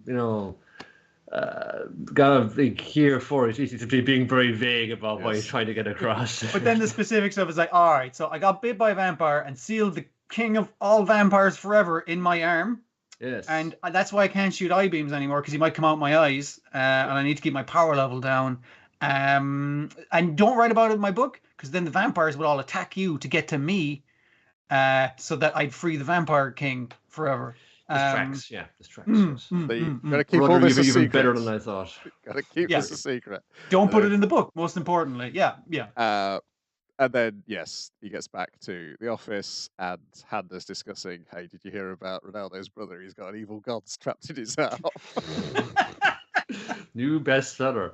gotta be here for it. He's being very vague about what he's trying to get across. But then the specific stuff is like, all right, so I got bit by a vampire and sealed the king of all vampires forever in my arm. Yes. And that's why I can't shoot eye beams anymore because he might come out my eyes, and I need to keep my power level down. And don't write about it in my book because then the vampires would all attack you to get to me, so that I'd free the vampire king forever. This tracks. Gotta keep all this a secret. Even better than I thought. Gotta keep this a secret. Don't put it in the book. Most importantly, yeah. And then he gets back to the office, and Handa's discussing, "Hey, did you hear about Ronaldo's brother? He's got an evil gods trapped in his house." New bestseller.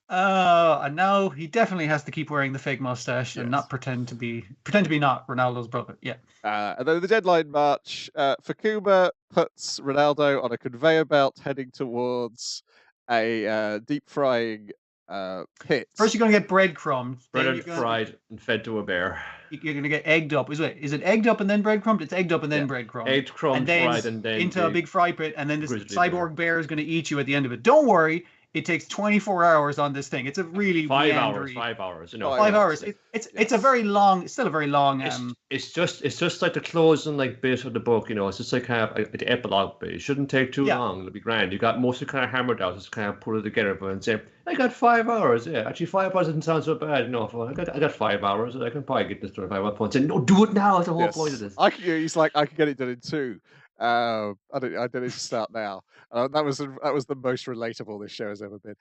And now he definitely has to keep wearing the fake mustache and not pretend to be not Ronaldo's brother. Yeah. And then the deadline march, Fakuma puts Ronaldo on a conveyor belt heading towards a deep frying pit. First, you're going to get breadcrumbs. Breaded, fried, and fed to a bear. You're going to get egged up. Is it egged up and then breadcrumbed? It's egged up and then breadcrumbed. Egged, crumbed, fried, and then into a big fry pit, and then this cyborg bear is going to eat you at the end of it. Don't worry. It takes 24 hours on this thing. It's a really 5 hours. 5 hours. You know, 5 hours. It's a very long. It's still a very long. It's just like the closing bit of the book. You know, it's just like kind of the epilogue bit. It shouldn't take too long. It'll be grand. You got most of it kind of hammered out. Just kind of put it together, but and say, I got 5 hours. Yeah, actually 5 hours doesn't sound so bad. You know, I got 5 hours. I can probably get this done in 5 hours. And no, do it now. That's the whole point of this. He's like, I can get it done in 2. I don't need to start now. That was the most relatable this show has ever been.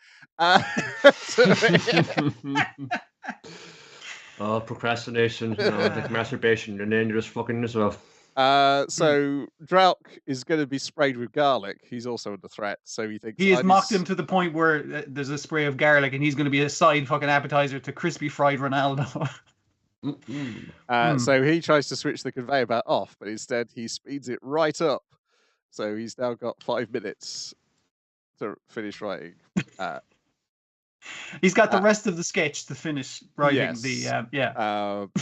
Oh, procrastination, like masturbation, and then you're just fucking yourself. So Drauk is going to be sprayed with garlic. He's also under threat, so he thinks he has mocked him to the point where there's a spray of garlic, and he's going to be a side fucking appetizer to crispy fried Ronaldo. So he tries to switch the conveyor belt off, but instead he speeds it right up. So he's now got 5 minutes to finish writing. He's got the rest of the sketch to finish writing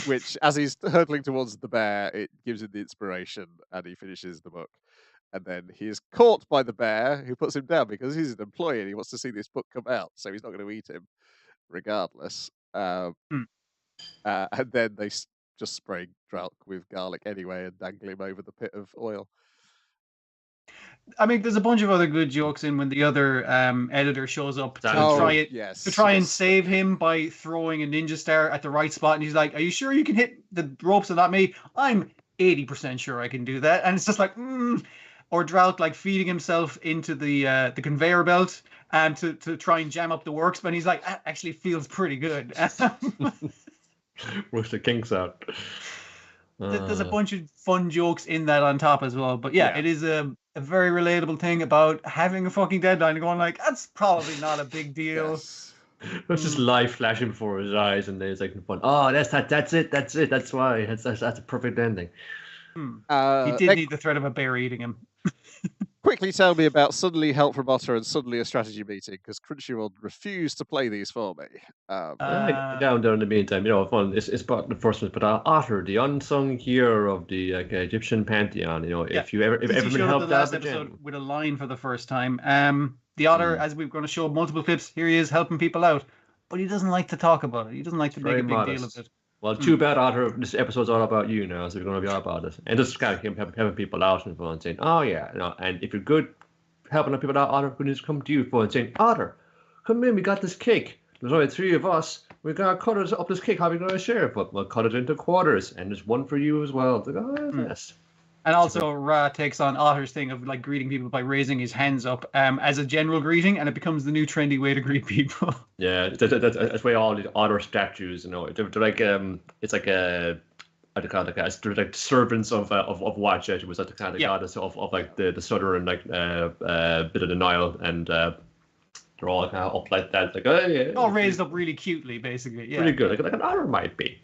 which, as he's hurtling towards the bear, it gives him the inspiration, and he finishes the book. And then he is caught by the bear, who puts him down because he's an employee and he wants to see this book come out, so he's not going to eat him, regardless. And then they just spray Drauk with garlic anyway and dangle him over the pit of oil. I mean, there's a bunch of other good jokes in when the other editor shows up to try and save him by throwing a ninja star at the right spot, and he's like, "Are you sure you can hit the ropes and not me? I'm 80% sure I can do that." And it's just like, Or Drauk feeding himself into the conveyor belt and to try and jam up the works, but he's like, "That actually feels pretty good." Works the kinks out. There's a bunch of fun jokes in that on top as well. But it is a very relatable thing about having a fucking deadline and going that's probably not a big deal. Yes. There's just life flashing before his eyes, and there's fun. Oh, that's it. That's why. That's a perfect ending. He did need the threat of a bear eating him. Quickly tell me about suddenly help from Otter and suddenly a strategy meeting, because Crunchyroll refused to play these for me. Down in the meantime, fun. It's about the first one, but Otter, the unsung hero of the Egyptian pantheon. If you ever been helped the last episode with a line for the first time. The Otter, as we're going to show multiple clips, here he is helping people out, but he doesn't like to talk about it. He doesn't like to make a big deal of it. Well, too bad, Otter. This episode's all about you now, so we're going to be all about it. And just kind of him helping people out and fun, saying, "Oh yeah," and if you're good helping people out, Otter, we're going to just come to you for and saying, "Otter, come in. We got this cake. There's only 3 of us. We're going to cut it up this cake. How are we going to share it? But we'll cut it into quarters, and there's one for you as well." It's like, yes. And also, Ra takes on Otter's thing of greeting people by raising his hands up as a general greeting, and it becomes the new trendy way to greet people. Yeah, that's why all the Otter statues, they're like it's like a they're like servants of Watch. It was like the kind of goddess of the southern bit of the Nile, and they're all kind of up like that, all raised up really cutely, basically. Yeah, pretty good, like an otter might be.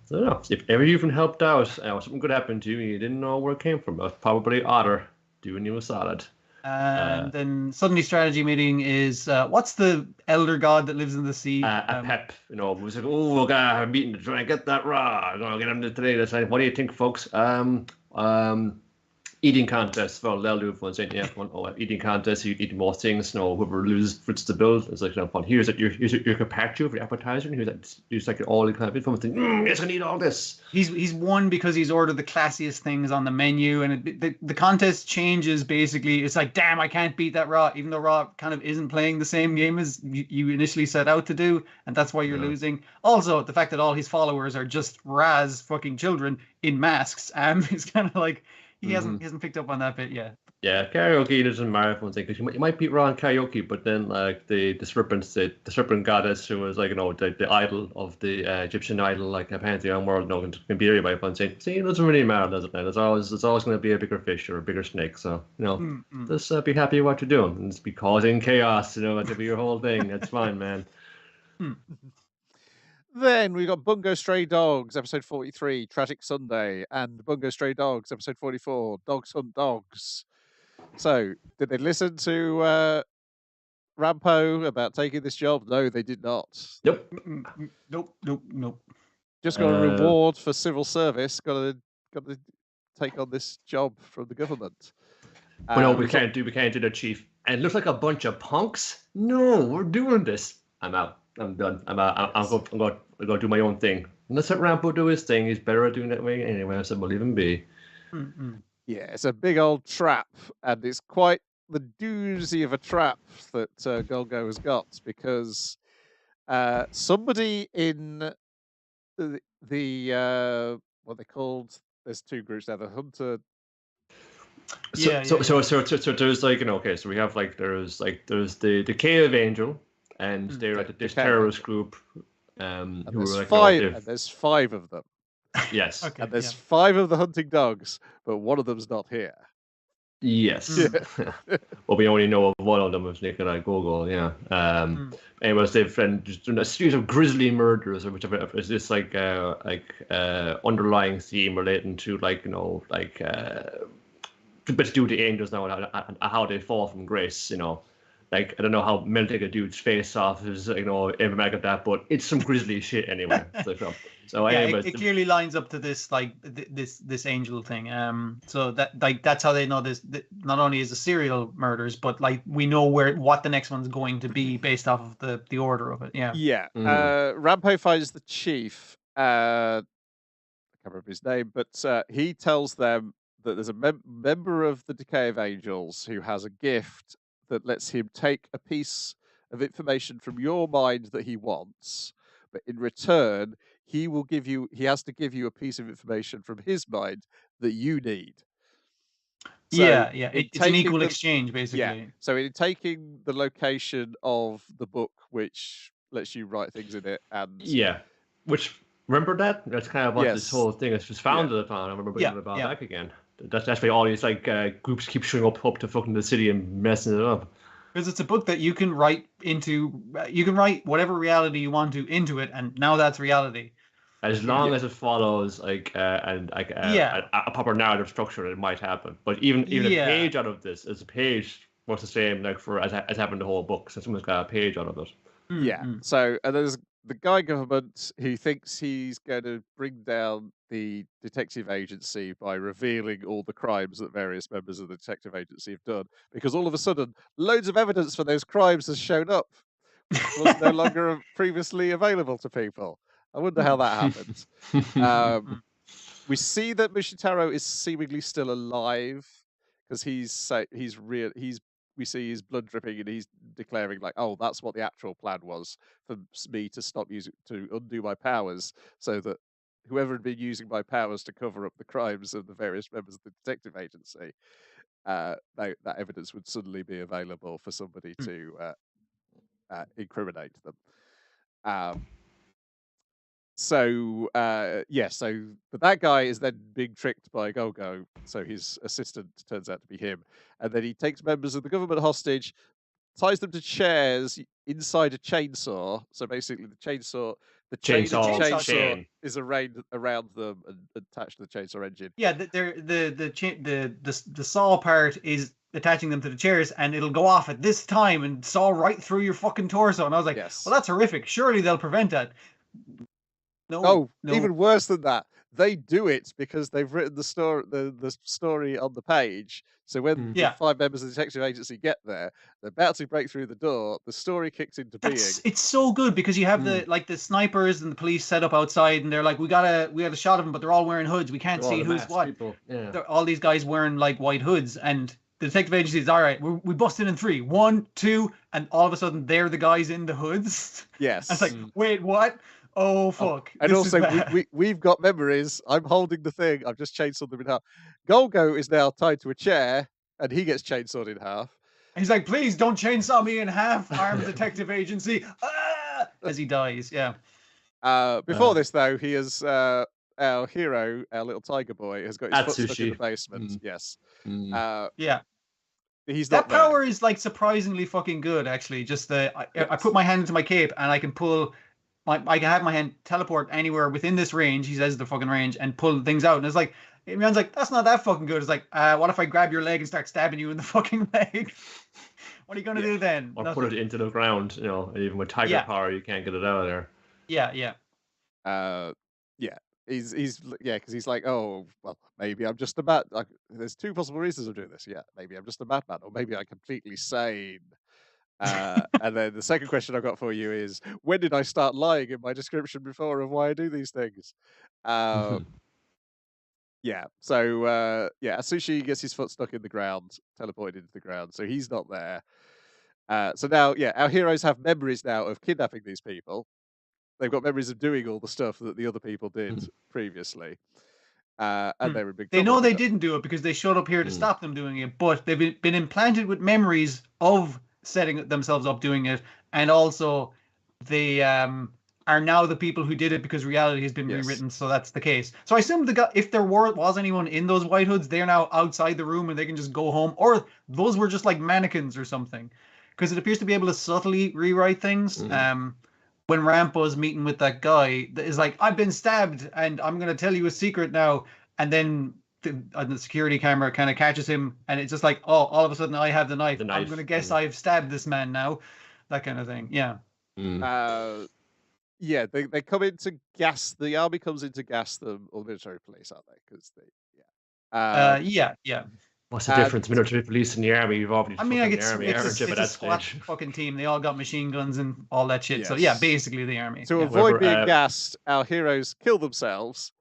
So no, if ever you've been helped out, something good happened to you, and you didn't know where it came from, it was probably Otter doing you a solid. And then suddenly strategy meeting is what's the elder god that lives in the sea? A pep, it was like, we're gonna have a meeting to try and get that Ra. I'm gonna get him today. What do you think, folks? Eating contest. Well, they'll do one saying, eating contest. You eat more things. Whoever loses fits the bill. It's like fun. Here's your carpaccio for the appetizer. And here's all the kind of info thing. Yes, I need all this. He's won because he's ordered the classiest things on the menu, and the contest changes basically. It's like, damn, I can't beat that Ra, even though Ra kind of isn't playing the same game as you initially set out to do, and that's why you're losing. Also, the fact that all his followers are just Ra's fucking children in masks, is kind of like. He hasn't picked up on that bit yet. Yeah, karaoke doesn't matter for one thing, because you might beat Ra in karaoke, but then the serpent goddess, who was the idol of the Egyptian idol, a pantheon world, can beat everybody by saying, "See, it doesn't really matter, does it? It's always going to be a bigger fish or a bigger snake." So just be happy with what you're doing and just be causing chaos. To be your whole thing. That's fine, man. Then we got Bungo Stray Dogs, episode 43, Tragic Sunday, and Bungo Stray Dogs, episode 44, Dogs Hunt Dogs. So, did they listen to Rampo about taking this job? No, they did not. Nope. Nope. Just got a reward for civil service. Got to take on this job from the government. But no, we can't do the chief. And it looks like a bunch of punks. No, we're doing this. I'm out. I'm done. I'm out. I'm going to do my own thing. And let's let Rampo do his thing. He's better at doing that way anyway. I said, we'll leave him be. Yeah, it's a big old trap, and it's quite the doozy of a trap that Golgo has got, because somebody in the what they called, there's two groups now, the Hunter. So there's like, okay, so we have like there's the Cave Angel, and they're like this terrorist group, and who there's are like five, and there's 5 of them. Yes. Okay, and there's 5 of the hunting dogs, but one of them's not here. Yes. Well, we only know of one of them, was Nikolai Gogol. Yeah. Anyways, they've done a series of grisly murders, or whichever. Is this like underlying theme relating to like but to do with the angels now, and how they fall from grace, Like, I don't know how melting a dude's face off is, every mag of that, but it's some grisly shit anyway. So yeah, anyways, it clearly lines up to this this angel thing. So that's how they know this. Not only is the serial murders, but like we know what the next one's going to be based off of the order of it. Yeah. Yeah. Rampo finds the chief. I can't remember his name, but he tells them that there's a member of the Decay of Angels who has a gift that lets him take a piece of information from your mind that he wants, but in return, he has to give you a piece of information from his mind that you need. So yeah. It's an equal exchange, basically. Yeah. So in taking the location of the book, which lets you write things in it, and which, remember that? That's kind of what this whole thing is just founded upon. I remember bringing it back again. That's why all these groups keep showing up to fucking the city and messing it up. Because it's a book that you can write whatever reality you want to into it, and now that's reality. As long as it follows a proper narrative structure, it might happen. But even a page out of this is a page what's the same as having the whole book. So someone's got a page out of it. Yeah. So there's the guy government who thinks he's going to bring down the detective agency by revealing all the crimes that various members of the detective agency have done, because all of a sudden loads of evidence for those crimes has shown up, which was no longer previously available to people. I wonder how that happened. We see that Mushitaro is seemingly still alive, because we see his blood dripping, and he's declaring like, "Oh, that's what the actual plan was, for me to undo my powers, so that whoever had been using my powers to cover up the crimes of the various members of the detective agency, that evidence would suddenly be available for somebody to incriminate them." But that guy is then being tricked by Golgo, so his assistant turns out to be him, and then he takes members of the government hostage, ties them to chairs inside a chainsaw. So basically, the chainsaw is around them and attached to the chainsaw engine. Yeah, the saw part is attaching them to the chairs, and it'll go off at this time and saw right through your fucking torso. And I was like, well, that's horrific. Surely they'll prevent that. No. Even worse than that, they do it because they've written the story on the page. So when the 5 members of the detective agency get there, they're about to break through the door. The story kicks into being. It's so good because you have the snipers and the police set up outside, and they're like, we got a shot of them, but they're all wearing hoods. We can't see who's what. All these guys wearing like white hoods, and the detective agency is all right. We busted in 3, 1, 2, and all of a sudden they're the guys in the hoods. Yes. And it's like, wait, what? Oh fuck! And also, we've got memories. I'm holding the thing. I've just chainsawed them in half. Golgo is now tied to a chair, and he gets chainsawed in half. He's like, "Please don't chainsaw me in half, armed detective agency!" As he dies. Yeah. Before this, though, he is our hero, our little tiger boy, has got his foot stuck in the basement. Yes. Yeah. He's that power is like surprisingly fucking good, actually. Just I put my hand into my cape, and I can pull. I can have my hand teleport anywhere within this range. He says the fucking range, and pull things out. And it's like, man's like, that's not that fucking good. It's like, what if I grab your leg and start stabbing you in the fucking leg? What are you going to do then? Or Nothing. put it into the ground, you know, and even with tiger power, you can't get it out of there. Yeah. Yeah. He's because he's like, oh well, maybe I'm just a bad. Like, there's two possible reasons of doing this. Yeah, maybe I'm just a madman, or maybe I'm completely sane. And then the second question I've got for you is, when did I start lying in my description before of why I do these things? Yeah. So Asushi gets his foot stuck in the ground, teleported into the ground, so he's not there. So now, our heroes have memories now of kidnapping these people. They've got memories of doing all the stuff that the other people did previously. And they're in big trouble. They know they didn't do it because they showed up here to stop them doing it, but they've been implanted with memories of setting themselves up doing it, and also they are now the people who did it because reality has been rewritten, so that's the case. So I assume if there was anyone in those White Hoods, they're now outside the room and they can just go home, or those were just like mannequins or something, because it appears to be able to subtly rewrite things. When Rampo's meeting with that guy, is like, I've been stabbed and I'm going to tell you a secret now. And then the security camera kind of catches him and it's just like, oh, all of a sudden I have the knife. I'm going to guess I've stabbed this man now. That kind of thing. Yeah. They come in to gas, the army comes in to gas them, or the military police, aren't they? Because yeah. What's the difference? Military police and the army? You've obviously it's a SWAT fucking team. They all got machine guns and all that shit. Yes. So yeah, basically the army. To avoid being gassed, our heroes kill themselves.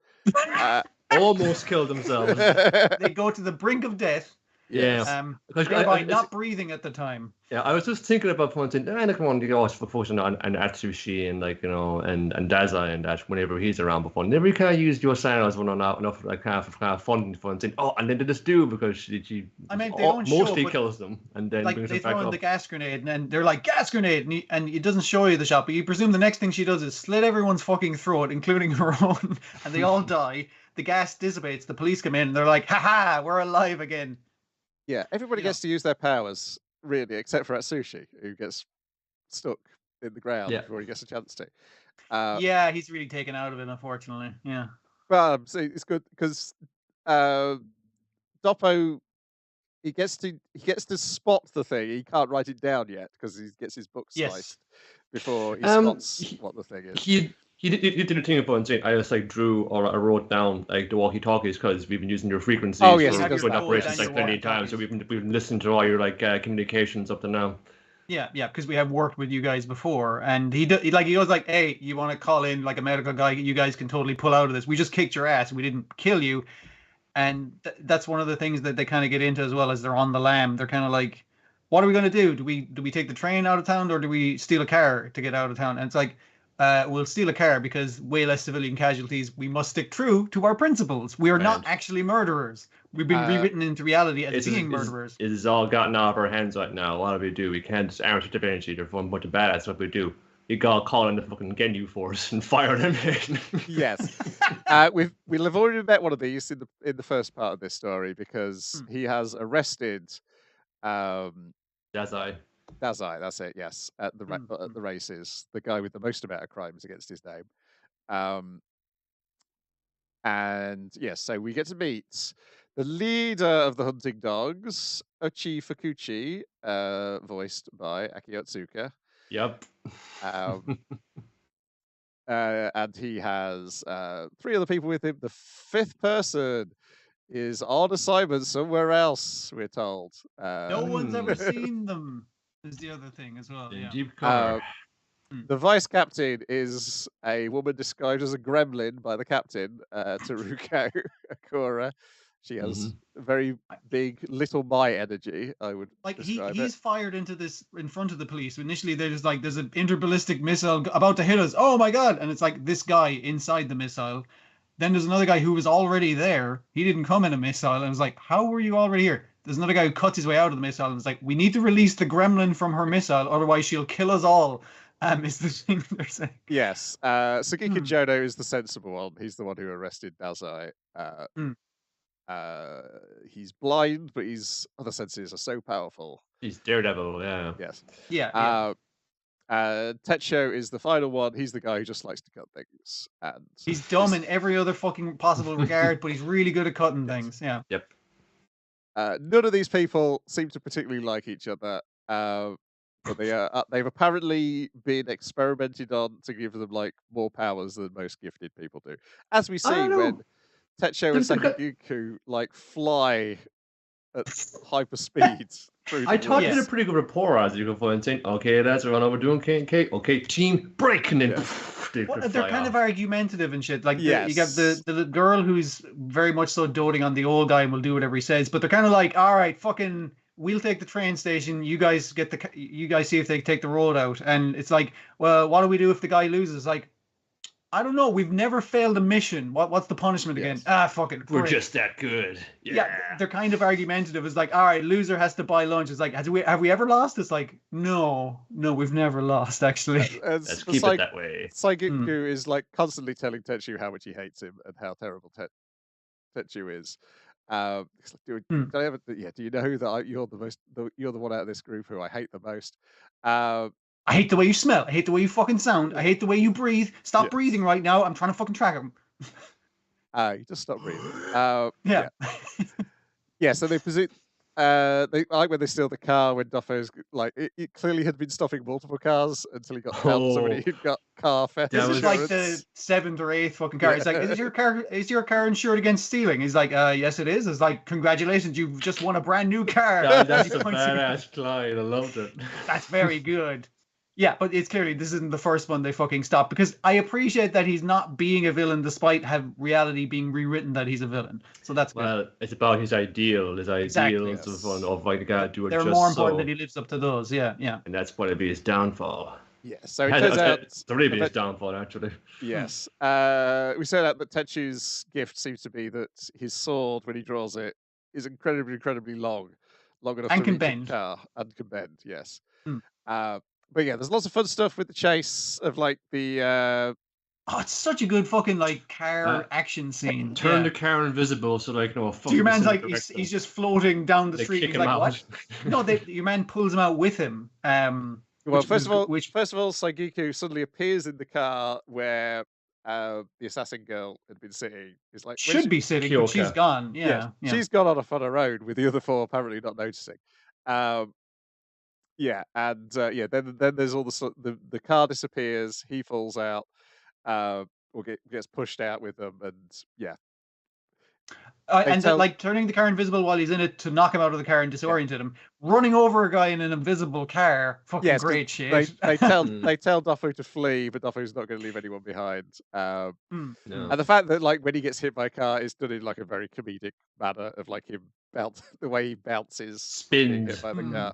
Almost kill themselves. They go to the brink of death. Yes. By not breathing at the time. Yeah, I was just thinking about pointing. Come on, you go focusing on Atsushi and and Dazai and that whenever he's around before. Never kind of used Yusaku as one enough like kind of fun saying, oh, and then they just do because she mostly kills them and then like brings they them back throw in up. the gas grenade and they're like gas grenade and it doesn't show you the shot, but you presume the next thing she does is slit everyone's fucking throat, including her own, and they all die. The gas dissipates. The police come in and they're like, ha, we're alive again. Yeah, everybody gets to use their powers, really, except for Atsushi, who gets stuck in the ground before he gets a chance to. He's really taken out of it, unfortunately. Yeah. But see, it's good because Doppo, he gets to spot the thing. He can't write it down yet because he gets his book sliced before he spots what the thing is. He did a thing about saying I just like drew or I wrote down like the walkie-talkies because we've been using your frequencies for good operations like plenty of times. So we've been listening to all your like communications up to now. Yeah, because we have worked with you guys before, and he goes like, hey, you want to call in like a medical guy? You guys can totally pull out of this. We just kicked your ass. We didn't kill you, and that's one of the things that they kind of get into as well as they're on the lam. They're kind of like, what are we gonna do? Do we take the train out of town or do we steal a car to get out of town? And it's like, we'll steal a car because way less civilian casualties. We must stick true to our principles. We are not actually murderers. We've been rewritten into reality as being murderers. It is all gotten out of our hands right now. What do we do? We can't just arm energy. They're one bunch of badass. What we do? You gotta call in the fucking Genyu force and fire them in. Yes. We'll have already met one of these in the first part of this story because he has arrested Dazai, that's it. Yes, at the races, the guy with the most amount of crimes against his name, and yes, so we get to meet the leader of the hunting dogs, Ochi Fukuchi, voiced by Akio Otsuka. Yep. And he has 3 other people with him. The 5th person is on assignment somewhere else, we're told. No one's ever seen them. Is the other thing as well. The vice captain is a woman described as a gremlin by the captain, Teruko Akura. She has very big little my energy, I would describe he's fired into this in front of the police. Initially, there's an interballistic missile about to hit us. Oh my god! And it's like this guy inside the missile. Then there's another guy who was already there. He didn't come in a missile. And it was like, how were you already here? There's another guy who cuts his way out of the missile and it's like, we need to release the gremlin from her missile, otherwise she'll kill us all. Is the thing they're saying. Yes. Sugeki Jodo is the sensible one. He's the one who arrested Dazai. He's blind, but his other senses are so powerful. He's Daredevil, yeah. Yes. Yeah. Tetsuo is the final one. He's the guy who just likes to cut things. And he's dumb in every other fucking possible regard, but he's really good at cutting things. Yeah. Yep. None of these people seem to particularly like each other. But they've apparently been experimented on to give them like more powers than most gifted people do, as we see when Tetsuo and Sakigiku like fly at hyper speed. I thought you did a pretty good rapport as you go for and saying, okay, that's what we're doing, okay, team break, and then they're kind of argumentative and shit. Like you got the girl who's very much so doting on the old guy and will do whatever he says, but they're kind of like, all right, fucking, we'll take the train station. You guys see if they take the road out. And it's like, well, what do we do if the guy loses? Like, I don't know. We've never failed a mission. What's the punishment again? Fucking. We're just that good. Yeah, they're kind of argumentative. It's like, all right, loser has to buy lunch. It's like, have we ever lost? It's like, no, we've never lost. Actually, let's keep it that way. Sakigiku is like constantly telling Tetsuo how much he hates him and how terrible Tetsuo is. Do you know that you're the one out of this group who I hate the most? I hate the way you smell. I hate the way you fucking sound. I hate the way you breathe. Stop breathing right now. I'm trying to fucking track him. You just stop breathing. So they presume they like when they steal the car when Duffo's like it clearly had been stopping multiple cars until he got found somebody who got car theft. This is like the 7th or 8th fucking car. It's like, is your car insured against stealing? He's like, yes it is. It's like, congratulations, you've just won a brand new car. That's a badass line. I loved it. That's very good. Yeah, but it's clearly this isn't the first one they fucking stopped, because I appreciate that he's not being a villain despite reality being rewritten that he's a villain. So that's good. Well, it's about his ideals of like the guy do it. They're more important that he lives up to those. Yeah. And that's what it'd be his downfall. Yeah, so it turns out it's really his downfall actually. Yes, we said that Tetsu's gift seems to be that his sword, when he draws it, is incredibly long enough and to can reach bend. a car and can bend. Yes. But yeah, there's lots of fun stuff with the chase of like the. It's such a good fucking like car action scene. Turn the car invisible, so like no. So your man's like he's just floating down the street. He's like, what? No, your man pulls him out with him. Well, first of all, Sagiku suddenly appears in the car where the assassin girl had been sitting. It's like should be sitting, but she's gone. Yeah. She's gone on a road with the other four apparently not noticing. Then there's all the car disappears. He falls out, or gets pushed out with them, and turning the car invisible while he's in it to knock him out of the car and disorientate him. Running over a guy in an invisible car, fucking great shit. They tell Duffo to flee, but Duffo's not going to leave anyone behind. And the fact that like when he gets hit by a car is done in like a very comedic manner of like him the way he bounces, spins hit by the car.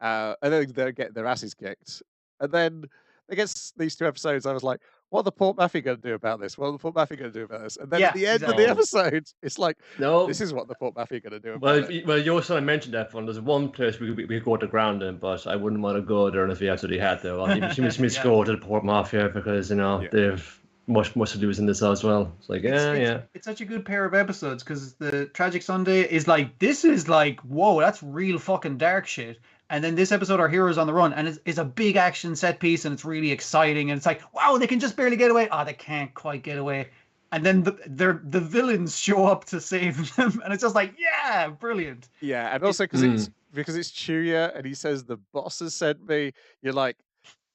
And then they get their asses kicked. And then against these two episodes, I was like, what are the Port Mafia going to do about this? What are the Port Mafia going to do about this? And then at the end of the episode, it's like, no, this is what the Port Mafia are going to do about it. Well, you also mentioned that one. There's one place we could go to ground in, but I wouldn't want to go there if we actually had to. Well, you go to the Port Mafia because, they've much to lose in this as well. It's like, it's such a good pair of episodes because the Tragic Sunday is like, this is like, whoa, that's real fucking dark shit. And then this episode, our heroes on the run, and it's a big action set piece, and it's really exciting. And it's like, wow, they can just barely get away. They can't quite get away. And then the villains show up to save them, and it's just like, yeah, brilliant. Yeah, and also because it's Chuya, and he saes the boss has sent me. You're like,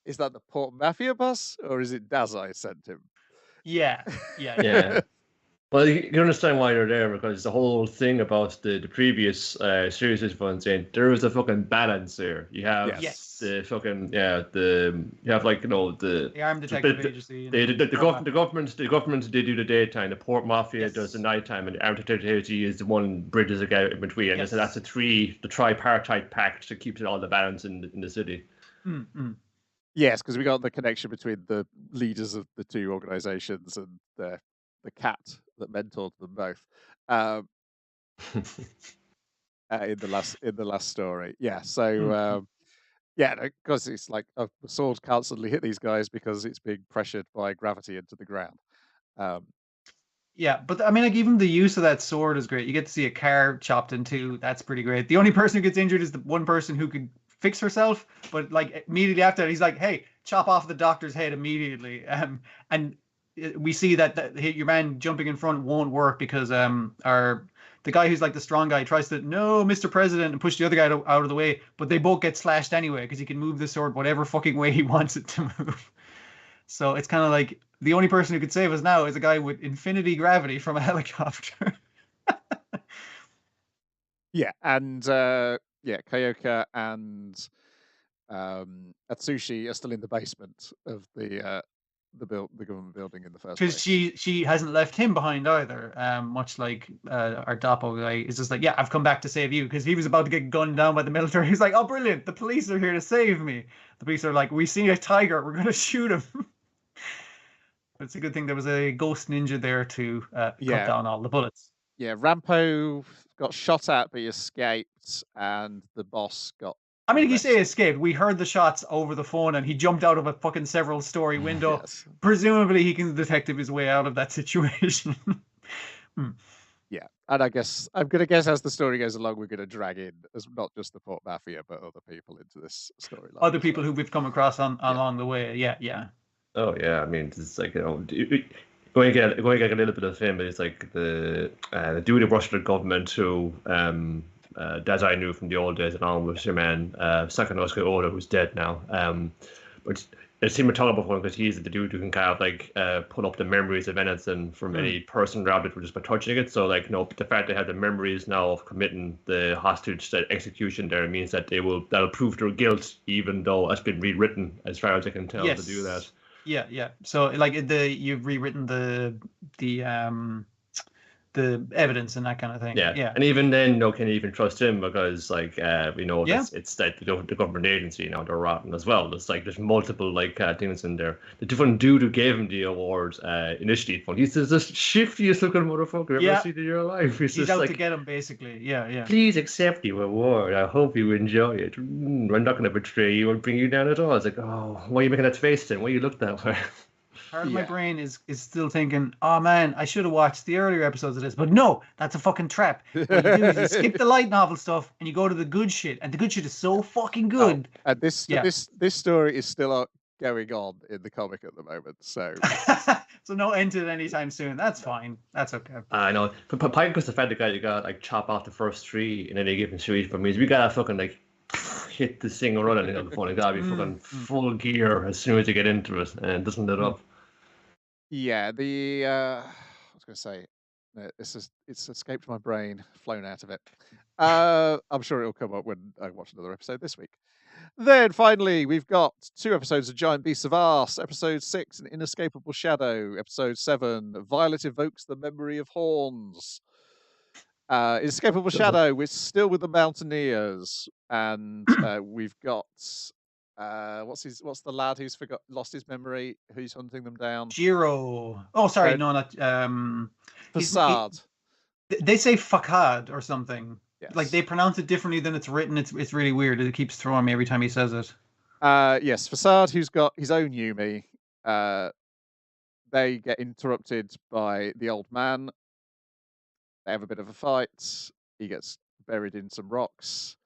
is that the Port Mafia boss, or is it Dazai sent him? Yeah. Well, you can understand why they're there, because the whole thing about the previous series is fun saying there is a fucking balance there. You have the fucking you have like the armed detective agency. The government they do the daytime. The Port Mafia does the nighttime, and the armed detective agency is the one bridges it out in between. And so that's the tripartite pact that keeps all the balance in the city. Mm-hmm. Yes, because we got the connection between the leaders of the two organizations and the cat that mentored them both in the last story. Yeah, so because it's like the sword can't suddenly hit these guys because it's being pressured by gravity into the ground. But I mean, like even the use of that sword is great. You get to see a car chopped in two. That's pretty great. The only person who gets injured is the one person who could fix herself, but like immediately after that, he's like, "Hey, chop off the doctor's head immediately." And we see that your man jumping in front won't work because our the guy who's like the strong guy tries to, no, Mr. President, and push the other guy out of the way, but they both get slashed anyway because he can move the sword whatever fucking way he wants it to move. So it's kind of like the only person who could save us now is a guy with infinity gravity from a helicopter. Yeah, and Kaioka and Atsushi are still in the basement of the government building in the first place. Because she hasn't left him behind either. Much like our Doppo guy is just like, yeah, I've come back to save you, because he was about to get gunned down by the military. He's like, oh, brilliant, the police are here to save me. The police are like, we see a tiger, we're gonna shoot him. It's a good thing there was a ghost ninja there to cut down all the bullets. Yeah, Rampo got shot at, but he escaped, and the boss got. I mean, if you say escaped, we heard the shots over the phone, and he jumped out of a fucking several-story window. Yes. Presumably, he can detective his way out of that situation. Yeah, and I guess I'm gonna guess as the story goes along, we're gonna drag in as not just the Port Mafia, but other people into this storyline. Other people who we've come across along the way. Yeah. Oh yeah, I mean, it's like, going to get a little bit of him, but it's like the dude of Russian government who that I knew from the old days, along with your man Sakanosuke Oda, who's dead now. But it seemed to talk about him because he's the dude who can kind of like pull up the memories of anything from any person grabbed it just by touching it. So like, the fact they have the memories now of committing the hostage execution there means that that'll prove their guilt, even though it's been rewritten, as far as I can tell, to do that. Yeah. So like you've rewritten the evidence and that kind of thing. Yeah. And even then, can you even trust him, because like it's like the government agency now, they're rotten as well. It's like there's multiple things in there. The different dude who gave him the award initially, he's the shiftiest looking motherfucker you've ever seen in your life. He's out to get him, basically. Yeah. Please accept your award. I hope you enjoy it. I'm not going to betray you or bring you down at all. It's like, oh, why are you making that face then? Why you look that way? Part of my brain is still thinking, oh man, I should have watched the earlier episodes of this. But no, that's a fucking trap. What you do is you skip the light novel stuff and you go to the good shit. And the good shit is so fucking good. And this story is still going on in the comic at the moment. So so no end to it anytime soon. That's fine. That's okay. I know. But because the fact that you got chop off the first three in any given series, but means we gotta fucking hit this thing running on the phone. It gotta be fucking full gear as soon as you get into it, and it doesn't let up. Yeah, I was going to say, it's escaped my brain, flown out of it. I'm sure it'll come up when I watch another episode this week. Then finally, we've got 2 episodes of Giant Beasts of Arse. Episode 6, An Inescapable Shadow. Episode 7, Violet Evokes the Memory of Horns. Inescapable Shadow, we're still with the Mountaineers, and we've got what's the lad who's lost his memory, who's hunting them down? Jiro. Oh, sorry, no, not Facade. They say Fakad or something. Yes. Like they pronounce it differently than it's written. It's really weird. It keeps throwing me every time he says it. Yes, Facade, who's got his own Yumi. They get interrupted by the old man. They have a bit of a fight. He gets buried in some rocks.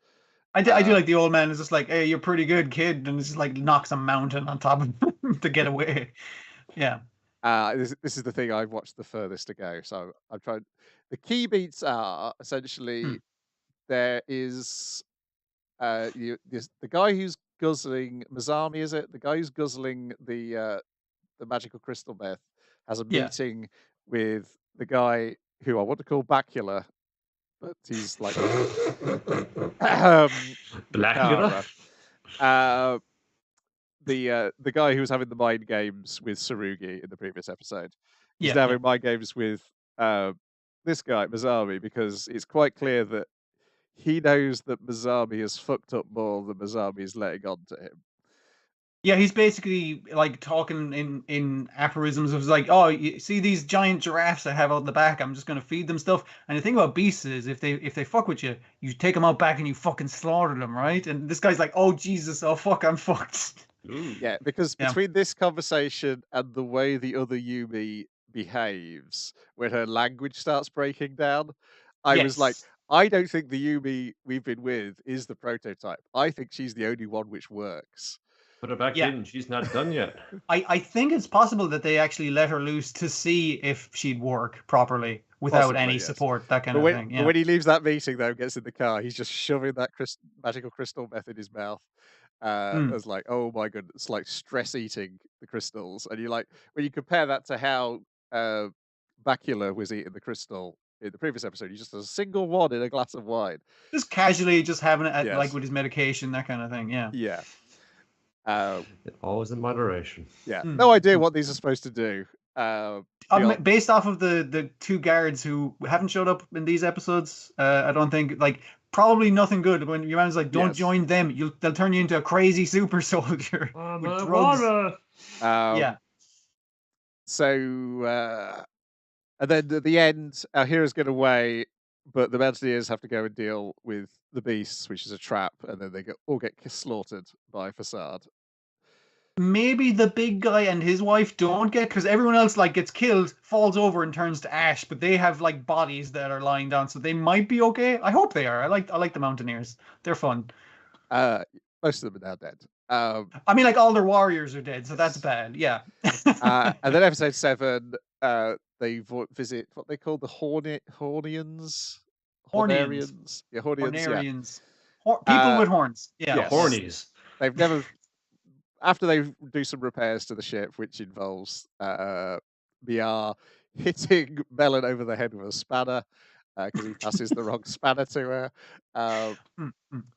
I do like the old man is just like, hey, you're pretty good, kid, and just like knocks a mountain on top of him to get away. Yeah. This is the thing I've watched the furthest to go. So I've tried. The key beats are essentially there is the guy who's guzzling Mazami, is it? The guy who's guzzling the magical crystal meth has a meeting with the guy who I want to call Bacula, but he's like Blackula. The guy who was having the mind games with Tsurugi in the previous episode. He's having mind games with this guy, Mazami, because it's quite clear that he knows that Mazami has fucked up more than Mazami is letting on to him. Yeah, he's basically like talking in aphorisms of like, oh, you see these giant giraffes I have out the back, I'm just gonna feed them stuff. And the thing about beasts is if they fuck with you, you take them out back and you fucking slaughter them, right? And this guy's like, oh Jesus, oh fuck, I'm fucked. Ooh. Yeah, because between this conversation and the way the other Yumi behaves when her language starts breaking down, I was like, I don't think the Yumi we've been with is the prototype. I think she's the only one which works. Put her back in. She's not done I think it's possible that they actually let her loose to see if she'd work properly, without Possibly, any yes. support, that kind But of when, thing. but Yeah. when he leaves that meeting, though, gets in the car, he's just shoving that magical crystal meth in his mouth. As like, oh my goodness, it's like stress eating the crystals. And you like, when you compare that to how Bakula was eating the crystal in the previous episode, he just has a single one in a glass of wine. Just casually just having it Yes. like with his medication, that kind of thing. Yeah. Yeah. Always in moderation. Yeah. No idea what these are supposed to do. Based off of the two guards who haven't showed up in these episodes, I don't think, like, probably nothing good. When your man's like, don't join them, they'll turn you into a crazy super soldier with drugs. Yeah. So, and then at the end, our heroes get away, but the Mountaineers have to go and deal with the beasts, which is a trap, and then they all get slaughtered by Facade. Maybe the big guy and his wife don't get, because everyone else like gets killed, falls over, and turns to ash. But they have like bodies that are lying down, so they might be okay. I hope they are. I like the Mountaineers. They're fun. Most of them are now dead. I mean, like all their warriors are dead, so that's bad. Yeah. And then episode 7, they visit what they call the Hornians. Hornians. Yeah, Hornians. Yeah. People with horns. Yeah. Yes. Hornies. They've never. After they do some repairs to the ship, which involves BR hitting Melon over the head with a spanner because he passes the wrong spanner to her.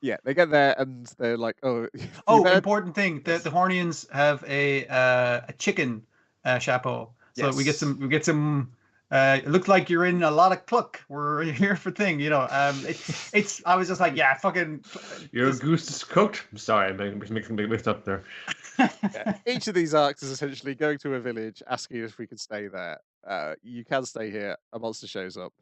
Yeah, they get there and they're like, "Oh, important thing: the Hornians have a chicken chapeau, so we get some. It looks like you're in a lot of cluck. We're here for thing, you know. It's. I was just like, yeah, fucking. Your goose is cooked. I'm sorry, I'm mixed up there. Yeah. Each of these arcs is essentially going to a village, asking if we can stay there. You can stay here. A monster shows up.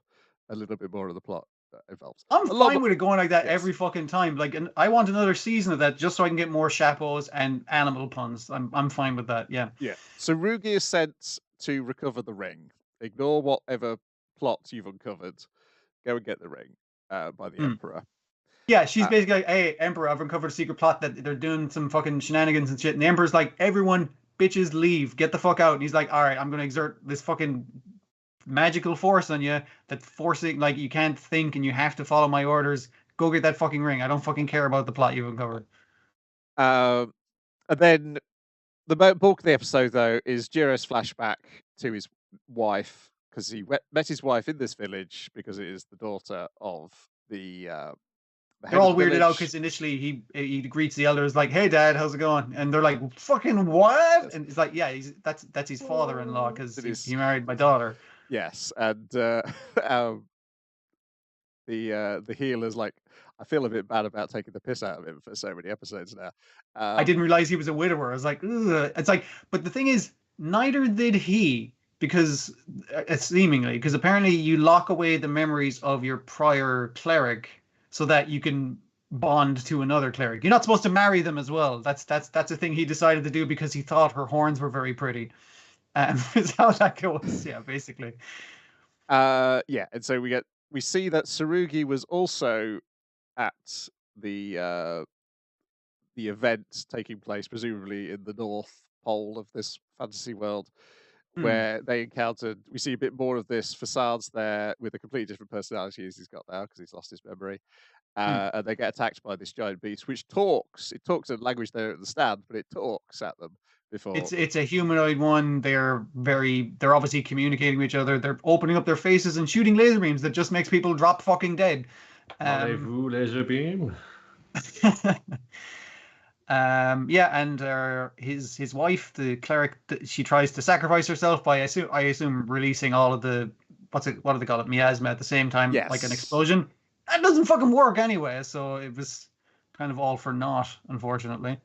A little bit more of the plot involves. I'm fine with it going like that every fucking time. Like, and I want another season of that just so I can get more chapeaus and animal puns. I'm fine with that. Yeah. Yeah. So Rugi is sent to recover the ring. Ignore whatever plot you've uncovered. Go and get the ring by the Emperor. Yeah, she's basically like, hey, Emperor, I've uncovered a secret plot that they're doing some fucking shenanigans and shit. And the Emperor's like, everyone, bitches, leave. Get the fuck out. And he's like, all right, I'm going to exert this fucking magical force on you that forcing, like, you can't think and you have to follow my orders. Go get that fucking ring. I don't fucking care about the plot you've uncovered. And then the bulk of the episode, though, is Jiro's flashback to his wife, because he met his wife in this village because it is the daughter of the they're all weirded out because initially he greets the elders like, "Hey, Dad, how's it going?" And they're like, "Fucking what?" And it's like, "Yeah, that's his father-in-law because he married my daughter." Yes, and the healer's like, I feel a bit bad about taking the piss out of him for so many episodes now. I didn't realize he was a widower. I was like, ugh. It's like, but the thing is, neither did he, because seemingly, because apparently you lock away the memories of your prior cleric so that you can bond to another cleric. You're not supposed to marry them as well. That's a thing he decided to do because he thought her horns were very pretty. Is how that goes. Yeah, basically. Yeah, and so we see that Tsurugi was also at the event taking place, presumably in the North Pole of this fantasy world, where they encountered. We see a bit more of this Facades there with a completely different personality as he's got now because he's lost his memory. And they get attacked by this giant beast, which talks. It talks in language they don't understand, but it talks at them. Before. It's a humanoid one. They're obviously communicating with each other. They're opening up their faces and shooting laser beams that just makes people drop fucking dead. Rendezvous laser beam. Yeah, and his wife, the cleric, she tries to sacrifice herself by I assume releasing all of the what do they call it, miasma at the same time, like an explosion. That doesn't fucking work anyway, so it was kind of all for naught, unfortunately.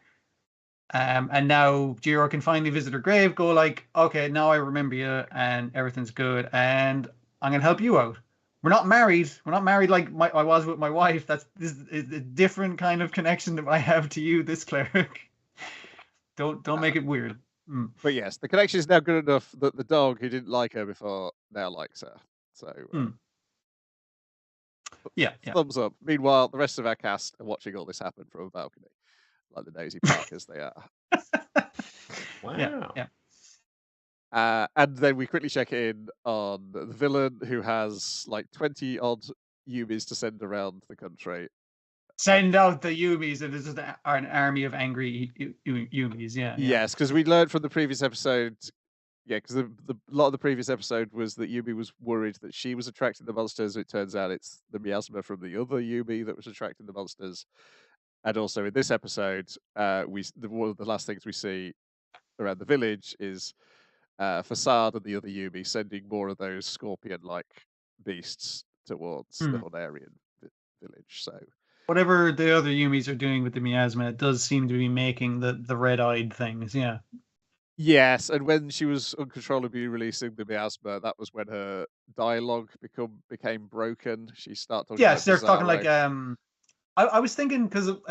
And now Jiro can finally visit her grave, go like, okay, now I remember you and everything's good and I'm going to help you out. We're not married. We're not married like I was with my wife. This is a different kind of connection that I have to you, this cleric. Don't make it weird. But yes, the connection is now good enough that the dog who didn't like her before now likes her. So yeah. Thumbs up. Meanwhile, the rest of our cast are watching all this happen from a balcony. Like the nosy parkers they are. Wow. Yeah. And then we quickly check in on the villain, who has like 20 odd Yumis to send around the country. Send out the Yumis, and this is an army of angry Yumis. Yeah. Yes, because we learned from the previous episode. Yeah, because a lot of the previous episode was that Yumi was worried that she was attracting the monsters. It turns out it's the miasma from the other Yumi that was attracting the monsters. And also in this episode, one of the last things we see around the village is Facade and the other Yumi sending more of those scorpion-like beasts towards the Hunarian village. So whatever the other Yumis are doing with the miasma, it does seem to be making the red-eyed things. Yeah. Yes, and when she was uncontrollably releasing the miasma, that was when her dialogue became broken. She started talking. Yes, they're talking like I was thinking because of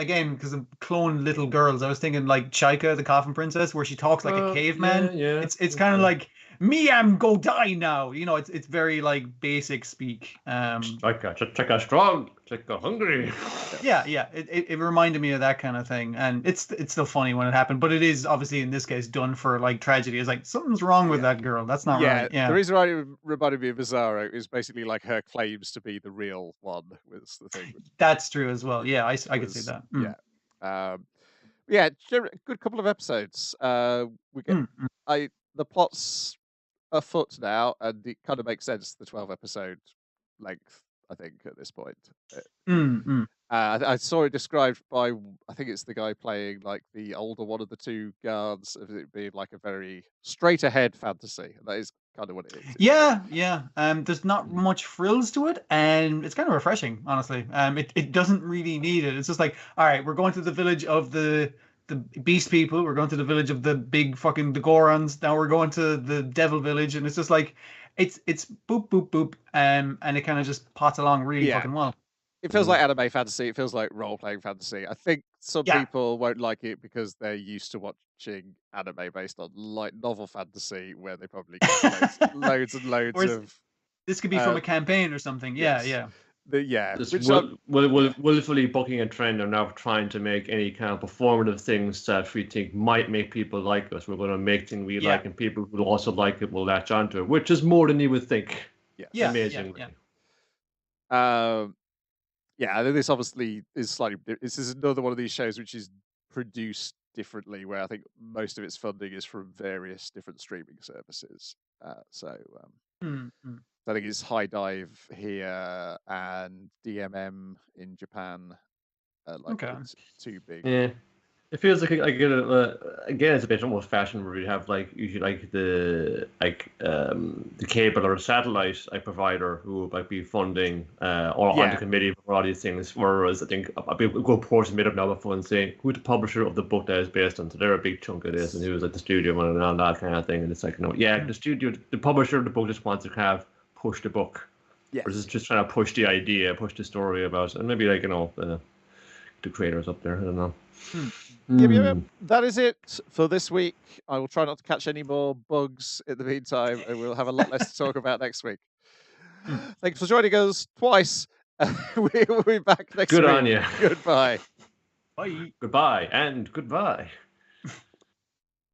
cloned little girls, I was thinking like Chaika, the Coffin Princess, where she talks like a caveman. Yeah. It's kind of like me, I'm go die now. You know, it's very like basic speak. Chaika strong, Chaika hungry. Yeah. It reminded me of that kind of thing, and it's still funny when it happened, but it is obviously in this case done for like tragedy. It's like something's wrong with that girl. That's not right. Yeah. The reason why it reminded me of Bizarro is basically like her claims to be the real one was the thing. That's true as well. Yeah, I could see that. Yeah. Good couple of episodes. We get the plot's afoot now, and it kind of makes sense, the 12-episode length, I think, at this point. I saw it described by, I think it's the guy playing like the older one of the two guards, of it being like a very straight ahead fantasy, and that is kind of what it is. Yeah. There's not much frills to it, and it's kind of refreshing, honestly. It doesn't really need it. It's just like, all right, we're going to the village of the beast people, we're going to the village of the big fucking the Gorons, now we're going to the devil village, and it's just like it's boop boop boop, and it kind of just pots along really fucking well. It feels like anime fantasy. It feels like role-playing fantasy. I think some people won't like it because they're used to watching anime based on light novel fantasy, where they probably get loads and loads of. This could be from a campaign or something. Yeah. Willfully bucking a trend and now trying to make any kind of performative things that we think might make people like us. We're going to make things we like, and people who also like it will latch onto it, which is more than you would think. Amazingly. I think this obviously is slightly. This is another one of these shows which is produced differently, where I think most of its funding is from various different streaming services. I think it's High Dive here and DMM in Japan. It's too big. Yeah, it feels like again, it's a bit almost fashion where we have like usually like the cable or satellite provider who might be funding or on the committee for all these things. Whereas I think a good portion made up now before and saying who the publisher of the book that is based on. So they're a big chunk of this, and who was like the studio and all that kind of thing. And it's like the publisher of the book just wants to push the book. Yeah. Or just trying to push the idea, push the story about it. And maybe the creators up there, I don't know. That is it for this week. I will try not to catch any more bugs in the meantime, and we'll have a lot less to talk about next week. Thanks for joining us twice. We'll be back next week. Good on you. Goodbye. Bye. Goodbye and goodbye.